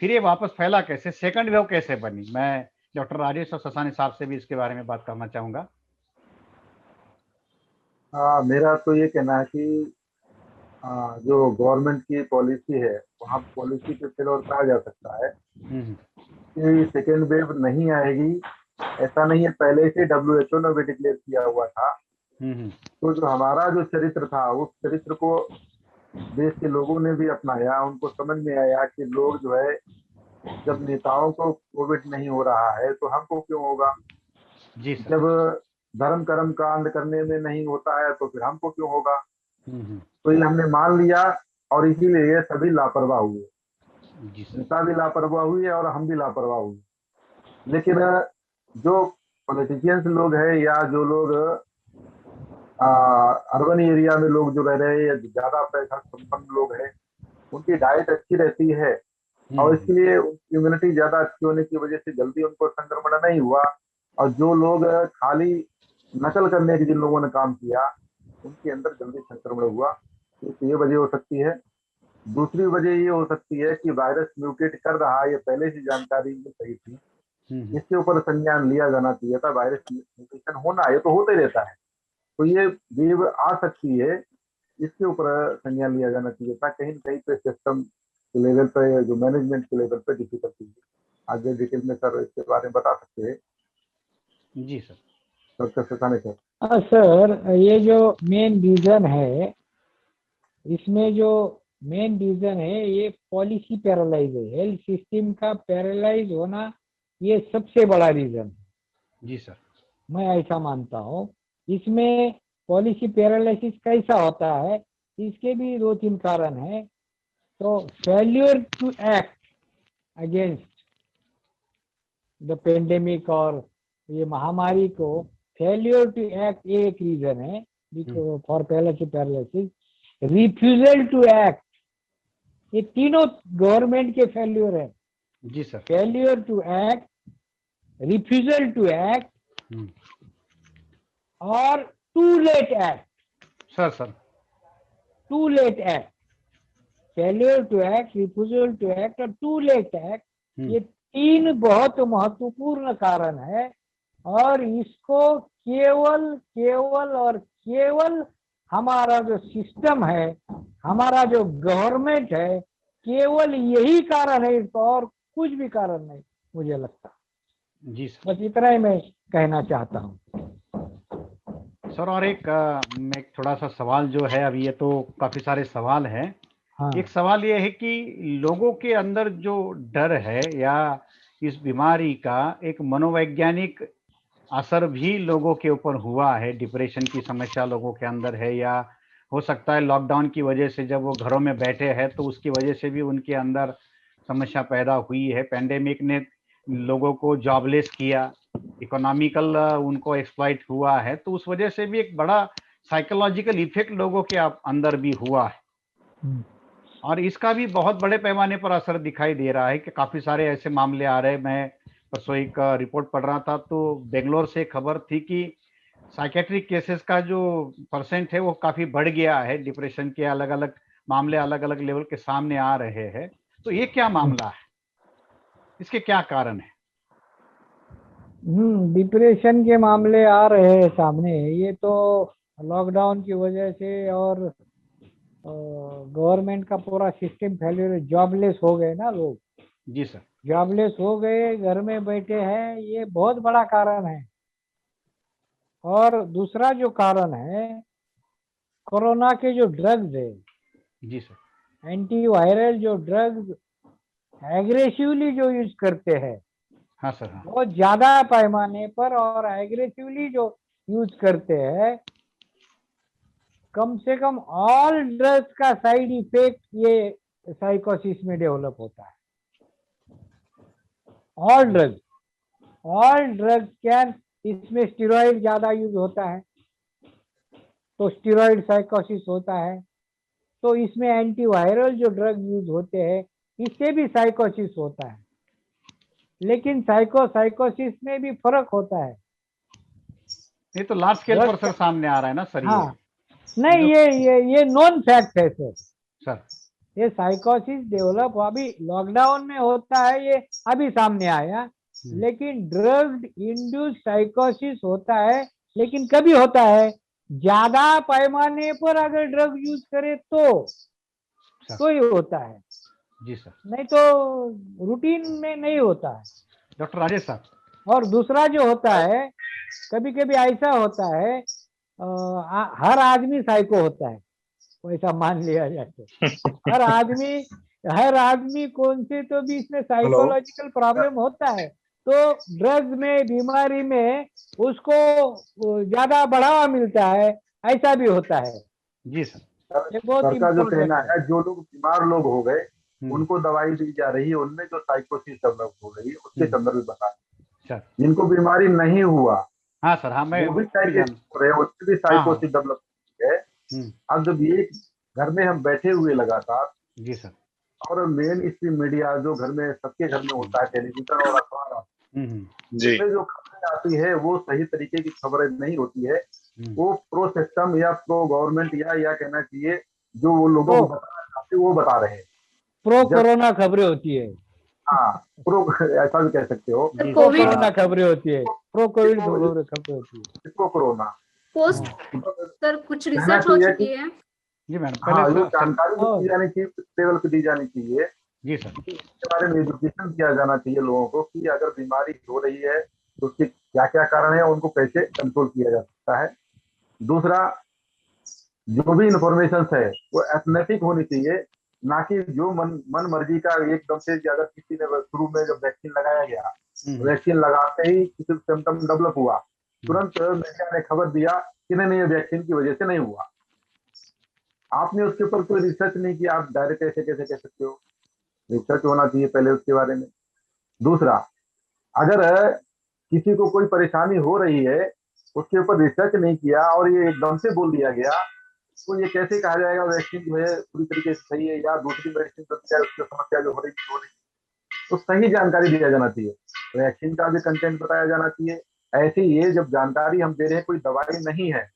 फिर ये वापस फैला कैसे, सेकंड वेव कैसे बनी। मैं डॉक्टर राजेश और ससानी साहब से भी इसके बारे में बात करना चाहूंगा। मेरा तो ये कहना है कि जो गवर्नमेंट की पॉलिसी है वहाँ पॉलिसी पे फेलोर कहा जा सकता है हम्म कि सेकेंड वेव नहीं आएगी। ऐसा नहीं है, पहले से WHO ने भी डिक्लेयर किया हुआ था। हम्म तो जो हमारा जो चरित्र था उस चरित्र को देश के लोगों ने भी अपनाया, उनको समझ में आया कि लोग जो है जब नेताओं को कोविड नहीं हो रहा है तो हमको क्यों होगा, जी सर जब धर्म कर्म कांड करने में नहीं होता है तो फिर हमको क्यों होगा। हम्म तो ये हमने मान लिया और इसीलिए सभी लापरवाह हुए, जी सर नेता भी लापरवाह हुए और हम भी लापरवाह हुए। लेकिन जो पॉलिटिशियंस लोग हैं या जो लोग अर्बन एरिया में लोग जो रह रहे हैं या ज्यादा पैसा संपन्न लोग हैं उनकी डाइट अच्छी रहती है और इसके लिए इम्यूनिटी ज्यादा अच्छी होने की वजह से जल्दी उनको संक्रमण नहीं हुआ। और जो लोग खाली नकल करने के जिन लोगों ने काम किया उनके अंदर जल्दी संक्रमण हुआ। तो ये वजह हो सकती है। दूसरी वजह ये हो सकती है कि वायरस म्यूटेट कर रहा है, ये पहले से जानकारी में सही थी, इसके ऊपर संज्ञान लिया जाना चाहिए था। वायरस म्यूटेशन होना ये तो होते रहता है, तो ये वेव आ सकती है, इसके ऊपर संज्ञान लिया जाना चाहिए था। कहीं न कहीं पे सिस्टम के लेवल पे जो मैनेजमेंट के लेवल पे डिफिकल्टी है। आगे डिटेल में सर इसके बारे में बता सकते हैं जी सर डॉक्टर सताने सर। हाँ सर, ये जो मेन रीजन है इसमें जो मेन रीजन है ये पॉलिसी पैरालाइज है, हेल्थ सिस्टम का पैरालाइज होना ये सबसे बड़ा रीजन है। जी सर मैं ऐसा मानता हूँ। इसमें पॉलिसी पैरालिसिस कैसा होता है, इसके भी 2-3 कारण है। तो failure to act against the pandemic और ये महामारी को फेल्यूर टू एक्ट एक रीजन है for policy paralysis. Refusal to act, ये तीनों गवर्नमेंट के फेल्यूर है। जी sir failure to act, refusal to act और too late act. Sir sir too late act, failure to act, refusal to act और टू लेट एक्ट, ये 3 बहुत महत्वपूर्ण कारण है। और इसको केवल हमारा जो सिस्टम है, हमारा जो गवर्नमेंट है, केवल यही कारण है, इसका और कुछ भी कारण नहीं मुझे लगता। जी सर बस इतना ही मैं कहना चाहता हूँ। सर और एक एक थोड़ा सा सवाल जो है, अभी ये तो काफी सारे सवाल हैं। हाँ एक सवाल ये है कि लोगों के अंदर जो डर है या इस बीमारी का एक मनोवैज्ञानिक असर भी लोगों के ऊपर हुआ है, डिप्रेशन की समस्या लोगों के अंदर है, या हो सकता है लॉकडाउन की वजह से जब वो घरों में बैठे हैं तो उसकी वजह से भी उनके अंदर समस्या पैदा हुई है। पेंडेमिक ने लोगों को जॉबलेस किया, इकोनॉमिकल उनको एक्सप्लॉइट हुआ है, तो उस वजह से भी एक बड़ा साइकोलॉजिकल इफेक्ट लोगों के अंदर भी हुआ है। और इसका भी बहुत बड़े पैमाने पर असर दिखाई दे रहा है कि काफी सारे ऐसे मामले आ रहे हैं। मैं परसों एक रिपोर्ट पढ़ रहा था तो बेंगलोर से खबर थी कि साइकेट्रिक केसेस का जो परसेंट है वो काफी बढ़ गया है, डिप्रेशन के अलग अलग मामले अलग अलग लेवल के सामने आ रहे हैं। तो ये क्या मामला है, इसके क्या कारण है? डिप्रेशन के मामले आ रहे हैं सामने। ये तो लॉकडाउन की वजह से और गवर्नमेंट का पूरा सिस्टम फेल्यूर, जॉबलेस हो गए ना लोग। जी सर। जॉबलेस हो गए, घर में बैठे हैं, ये बहुत बड़ा कारण है। और दूसरा जो कारण है, कोरोना के जो ड्रग्स है, जी सर, एंटीवायरल जो ड्रग्स एग्रेसिवली जो यूज करते हैं, हाँ सर, हाँ, बहुत ज्यादा पैमाने पर और एग्रेसिवली जो यूज करते हैं, कम से कम ऑल ड्रग्स का साइड इफेक्ट ये साइकोसिस में डेवलप होता है। ऑल ड्रग्स कैन, इसमें स्टेरॉइड ज्यादा यूज होता है तो स्टेरॉइड साइकोसिस होता है। तो इसमें एंटीवायरल जो ड्रग यूज होते हैं इससे भी साइकोसिस होता है। लेकिन साइकोसिस में भी फर्क होता है। ये तो लार्ज स्केल पर सर सामने आ रहा है ना सर। हाँ, नहीं, ये नॉन फैक्ट है सर। ये साइकोसिस डेवलप अभी लॉकडाउन में होता है, ये अभी सामने आया। लेकिन ड्रग इंड्यूस साइकोसिस होता है, लेकिन कभी होता है ज्यादा पैमाने पर अगर ड्रग यूज करे तो ये होता है। जी सर, नहीं तो रूटीन में नहीं होता है। डॉक्टर राजेश साहब, और दूसरा जो होता है, कभी कभी ऐसा होता है हर आदमी साइको होता है, वैसा मान लिया जाए तो हर आदमी कौन से तो भी इसमें साइकोलॉजिकल प्रॉब्लम होता है, तो ड्रग्स में, बीमारी में उसको ज्यादा बढ़ावा मिलता है, ऐसा भी होता है। जी सर, ये बहुत सर का जो इम्पोर्टेंट कहना है। है, जो लोग बीमार लोग हो गए उनको दवाई दी जा रही है, उनमें जो साइकोसिस डेवलप हो रही है उसके संदर्भ में बता। जिनको बीमारी नहीं हुआ, हाँ सर, हाँ, मैं वो भी हो रहे हैं, उससे भी साइकोसिस डेवलप है। अब जब ये घर में हम बैठे हुए लगातार, जी सर, और मेन स्ट्रीम मीडिया जो घर में सबके घर में होता है, टेलीविजन और अखबार, जिसमें जो खबरें आती है वो सही तरीके की खबरें नहीं होती है। वो प्रो सिस्टम या प्रो गवर्नमेंट या कहना चाहिए जो वो लोगों को बताना चाहते वो बता रहे हैं। प्रो कोरोना खबरें होती है। हाँ, प्रो ऐसा भी कह सकते हो। प्रो कोरोना खबरें होती है, प्रो कोविड खबरें होती है, प्रो कोरोना। पोस्ट सर कुछ रिसर्च हो चुकी है। जी मैडम, पहले जो जानकारी दी जानी चाहिए, लेवल पे दी जानी चाहिए। जी सर, इसके बारे में एजुकेशन दिया जाना चाहिए लोगों को कि अगर बीमारी हो रही है तो उसके क्या क्या कारण है, उनको कैसे कंट्रोल किया जा सकता है। दूसरा, जो भी इंफॉर्मेशन है वो एथनेटिक होनी चाहिए, ना कि जो मन मर्जी का एकदम से। अगर किसी ने शुरू में जब वैक्सीन लगाया गया, वैक्सीन लगाते ही किसी सिम्टम डेवलप हुआ, तुरंत मीडिया ने खबर दिया कि नहीं, ये वैक्सीन की वजह से नहीं हुआ। आपने उसके ऊपर कोई रिसर्च नहीं किया, आप डायरेक्ट ऐसे कैसे कह सकते हो? रिसर्च होना चाहिए पहले उसके बारे में। दूसरा, अगर किसी को कोई परेशानी हो रही है, उसके ऊपर रिसर्च नहीं किया और ये एकदम से बोल दिया गया, तो ये कैसे कहा जाएगा वैक्सीन जो है पूरी तरीके से सही है, या दूसरी मेडिसिन उसकी समस्या जो हो रही है। तो सही जानकारी दिया जाना चाहिए, वैक्सीन का भी कंटेंट बताया जाना चाहिए। ऐसे ये जब जानकारी हम दे रहे हैं, कोई दवाई नहीं है,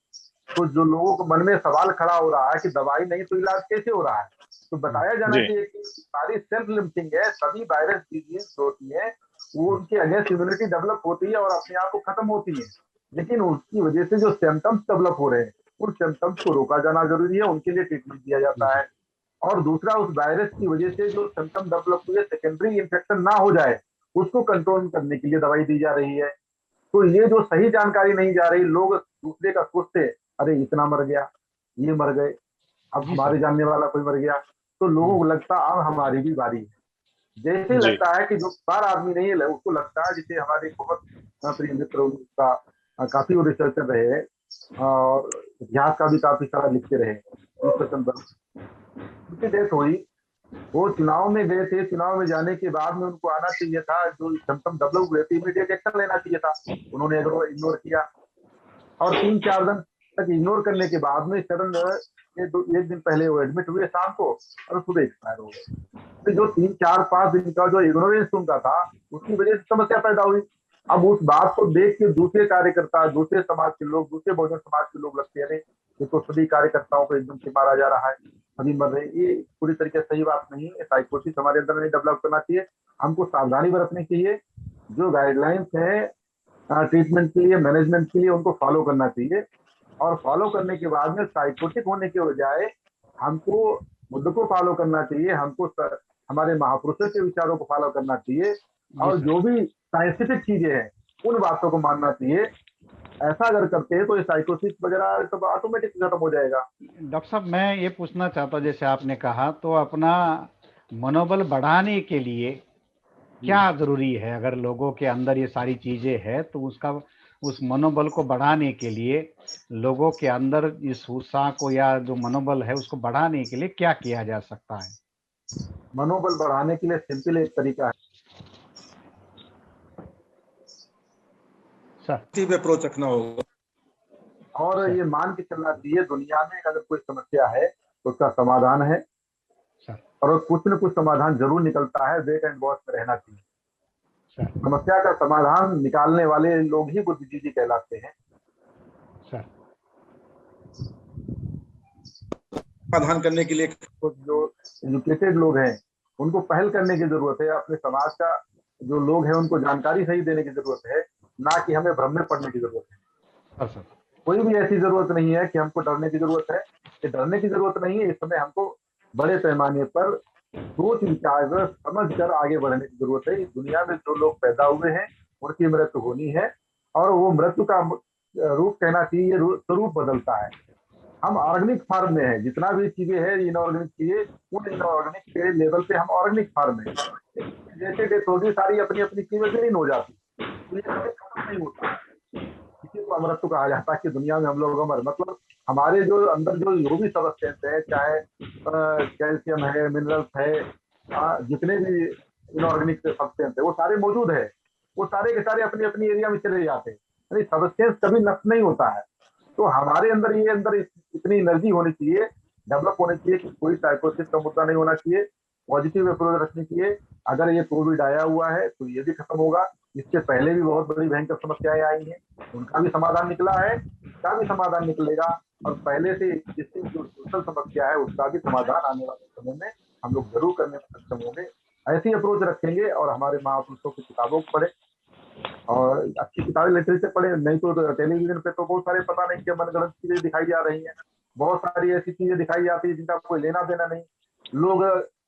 तो जो लोगों को मन में सवाल खड़ा हो रहा है कि दवाई नहीं तो इलाज कैसे हो रहा है, तो बताया जाना चाहिए कि सारी सेल्फ लिमिटिंग है। सभी वायरस डिजीज होती है, वो उनके अगेंस्ट इम्यूनिटी डेवलप होती है और अपने आप को खत्म होती है। लेकिन उसकी वजह से जो सिम्टम्स डेवलप हो रहे हैं, उन सिम्टम्स को रोका जाना जरूरी है, उनके लिए ट्रीटमेंट दिया जाता है। और दूसरा, उस वायरस की वजह से जो सिम्टम डेवलप हुए, सेकेंडरी इंफेक्शन ना हो जाए, उसको कंट्रोल करने के लिए दवाई दी जा रही है। तो ये जो सही जानकारी नहीं जा रही, लोग दूसरे का सोचते, अरे इतना मर गया, ये मर गए, अब हमारे जानने वाला कोई मर गया, तो लोगों को लगता अब हमारी भी बारी है। जैसे लगता है कि जो बार आदमी नहीं है, उसको लगता है जैसे हमारी बहुत प्रिय मित्र, उनका काफी वो रिसर्चर रहे हैं और इतिहास का भी काफी सारा लिखते रहे। उनकी डेथ हुई, वो चुनाव में गए थे, चुनाव में जाने के बाद में उनको आना चाहिए था, जो सिम्टम डेवलप हुए थे इमीडिएट एक्शन लेना चाहिए था, उन्होंने इग्नोर किया और 3-4 दिन तक इग्नोर करने के बाद में सडन एक दिन पहले वो एडमिट हुए शाम को और सुबह एक्सपायर हो गए। तो जो 3-4-5 दिन का जो इग्नोरेंस उनका था, उसकी वजह से समस्या पैदा हुई। अब उस बात को देख के दूसरे कार्यकर्ता, दूसरे समाज के लोग, दूसरे बहुजन समाज के लोग लगते हैं ये तो सभी कार्यकर्ताओं को एकदम से मारा जा रहा है, सभी मर रहे। ये पूरी तरीके से सही बात नहीं है। साइकोसिस हमारे अंदर नहीं डेवलप करना चाहिए, हमको सावधानी बरतनी चाहिए। जो गाइडलाइंस है ट्रीटमेंट के लिए, मैनेजमेंट के लिए, उनको फॉलो करना चाहिए और फॉलो करने के बाद में साइकोटिक होने के बजाय हमको मुद्दों को फॉलो करना चाहिए, हमको हमारे महापुरुषों के विचारों को फॉलो करना चाहिए और जो भी साइंटिफिक चीजें हैं उन बातों को मानना चाहिए। ऐसा अगर करते हैं तो ये साइकोसिस वगैरह सब ऑटोमेटिक खत्म हो जाएगा। डॉक्टर साहब, मैं ये पूछना चाहता हूँ, जैसे आपने कहा, तो अपना मनोबल बढ़ाने के लिए क्या जरूरी है? अगर लोगों के अंदर ये सारी चीजें है तो उस मनोबल को बढ़ाने के लिए लोगों के अंदर इस उत्साह को या जो मनोबल है उसको बढ़ाने के लिए क्या किया जा सकता है? मनोबल बढ़ाने के लिए सिंपल एक तरीका है, सर अप्रोच रखना होगा और ये मान के चलना चाहिए दुनिया में अगर कोई समस्या है तो उसका समाधान है और कुछ न कुछ समाधान जरूर निकलता है। वेट एंड वॉच में रहना चाहिए। समस्या का समाधान निकालने वाले लोग ही बुद्धिजीवी कहलाते हैं। समाधान करने के लिए जो एजुकेटेड लोग हैं उनको पहल करने की जरूरत है, अपने समाज का जो लोग हैं उनको जानकारी सही देने की जरूरत है, ना कि हमें भ्रम में पड़ने की जरूरत है। कोई भी ऐसी जरूरत नहीं है कि हमको डरने की जरूरत है, कि डरने की जरूरत नहीं है। इस समय हमको बड़े पैमाने पर सोच विचार समझ कर आगे बढ़ने की जरूरत है। इस दुनिया में जो लोग पैदा हुए हैं उनकी मृत्यु होनी है और वो मृत्यु का रूप कहना चाहिए, स्वरूप बदलता है। हम ऑर्गेनिक फार्म में है, जितना भी चीजें है इनऑर्गेनिक चीजें, उन इनऑर्गेनिक के लेवल पे हम ऑर्गेनिक फार्म में, जैसे डेथ होगी सारी अपनी अपनी चीजें ग्रीन हो जाती, तो ये कभी खत्म नहीं होता। इसी को अमृत कहा जाता है कि दुनिया में हम लोग अमर, मतलब हमारे जो अंदर जो भी सब्सटेंस है, चाहे कैल्शियम है, मिनरल्स है, जितने भी इनऑर्गेनिक सब्सटेंस है वो सारे मौजूद है, वो सारे के सारे अपनी अपनी एरिया में चले जाते हैं। यानी सब्सटेंस कभी नष्ट नहीं होता है। तो हमारे अंदर इतनी एनर्जी होनी चाहिए, डेवलप होनी चाहिए कि कोई साइकोसिस का मुद्दा नहीं होना चाहिए, पॉजिटिव अप्रोच रखनी चाहिए। अगर ये कोविड आया हुआ है तो ये भी खत्म होगा। इससे पहले भी बहुत बड़ी भयंकर समस्याएं आई हैं, उनका भी समाधान निकला है, उसका भी समाधान निकलेगा और पहले से जिसकी जो सोशल समस्या है उसका भी समाधान आने वाले समय में हम लोग जरूर करने में सक्षम होंगे। ऐसी अप्रोच रखेंगे और हमारे महापुरुषों की किताबों को पढ़े और अच्छी किताबें लिटरेचर पढ़े, नहीं तो टेलीविजन पे तो बहुत सारे पता नहीं क्या मनगढ़ंत चीजें दिखाई जा रही हैं। बहुत सारी ऐसी चीजें दिखाई जाती है जिनका कोई लेना देना नहीं, लोग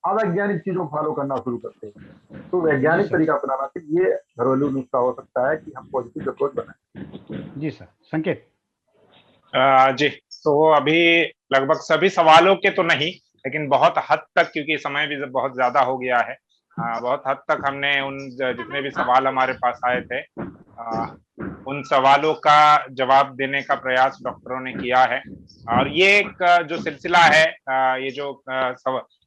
अवैज्ञानिक चीजों को फॉलो करना शुरू करते हैं। तो वैज्ञानिक तरीका अपनाना चाहिए, ये घरेलू नुस्खा हो सकता है कि हम पॉजिटिव अप्रोच बनाएं। जी सर, संकेत। जी, तो अभी लगभग सभी सवालों के तो नहीं, लेकिन बहुत हद तक, क्योंकि समय भी बहुत ज्यादा हो गया है, बहुत हद तक हमने उन जितने भी सवाल हमारे पास आए थे उन सवालों का जवाब देने का प्रयास डॉक्टरों ने किया है। और ये एक जो सिलसिला है, ये जो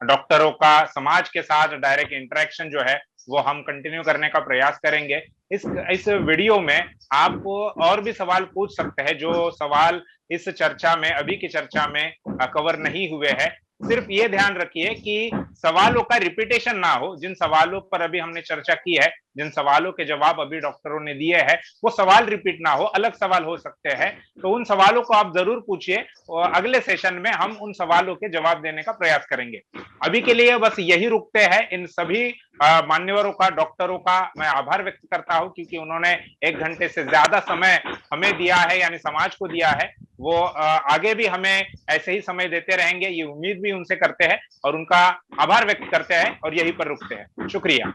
डॉक्टरों का समाज के साथ डायरेक्ट इंटरेक्शन जो है वो हम कंटिन्यू करने का प्रयास करेंगे। इस वीडियो में आप और भी सवाल पूछ सकते हैं जो सवाल इस चर्चा में, अभी की चर्चा में कवर नहीं हुए हैं। सिर्फ ये ध्यान रखिए कि सवालों का रिपीटेशन ना हो। जिन सवालों पर अभी हमने चर्चा की है, जिन सवालों के जवाब अभी डॉक्टरों ने दिए हैं, वो सवाल रिपीट ना हो, अलग सवाल हो सकते हैं। तो उन सवालों को आप जरूर पूछिए और अगले सेशन में हम उन सवालों के जवाब देने का प्रयास करेंगे। अभी के लिए बस यही रुकते हैं। इन सभी मान्यवरों का, डॉक्टरों का मैं आभार व्यक्त करता हूं, क्योंकि उन्होंने 1 घंटे से ज्यादा समय हमें दिया है, यानी समाज को दिया है। वो आगे भी हमें ऐसे ही समय देते रहेंगे, ये उम्मीद भी उनसे करते हैं और उनका आभार व्यक्त करते हैं और यहीं पर रुकते हैं। शुक्रिया।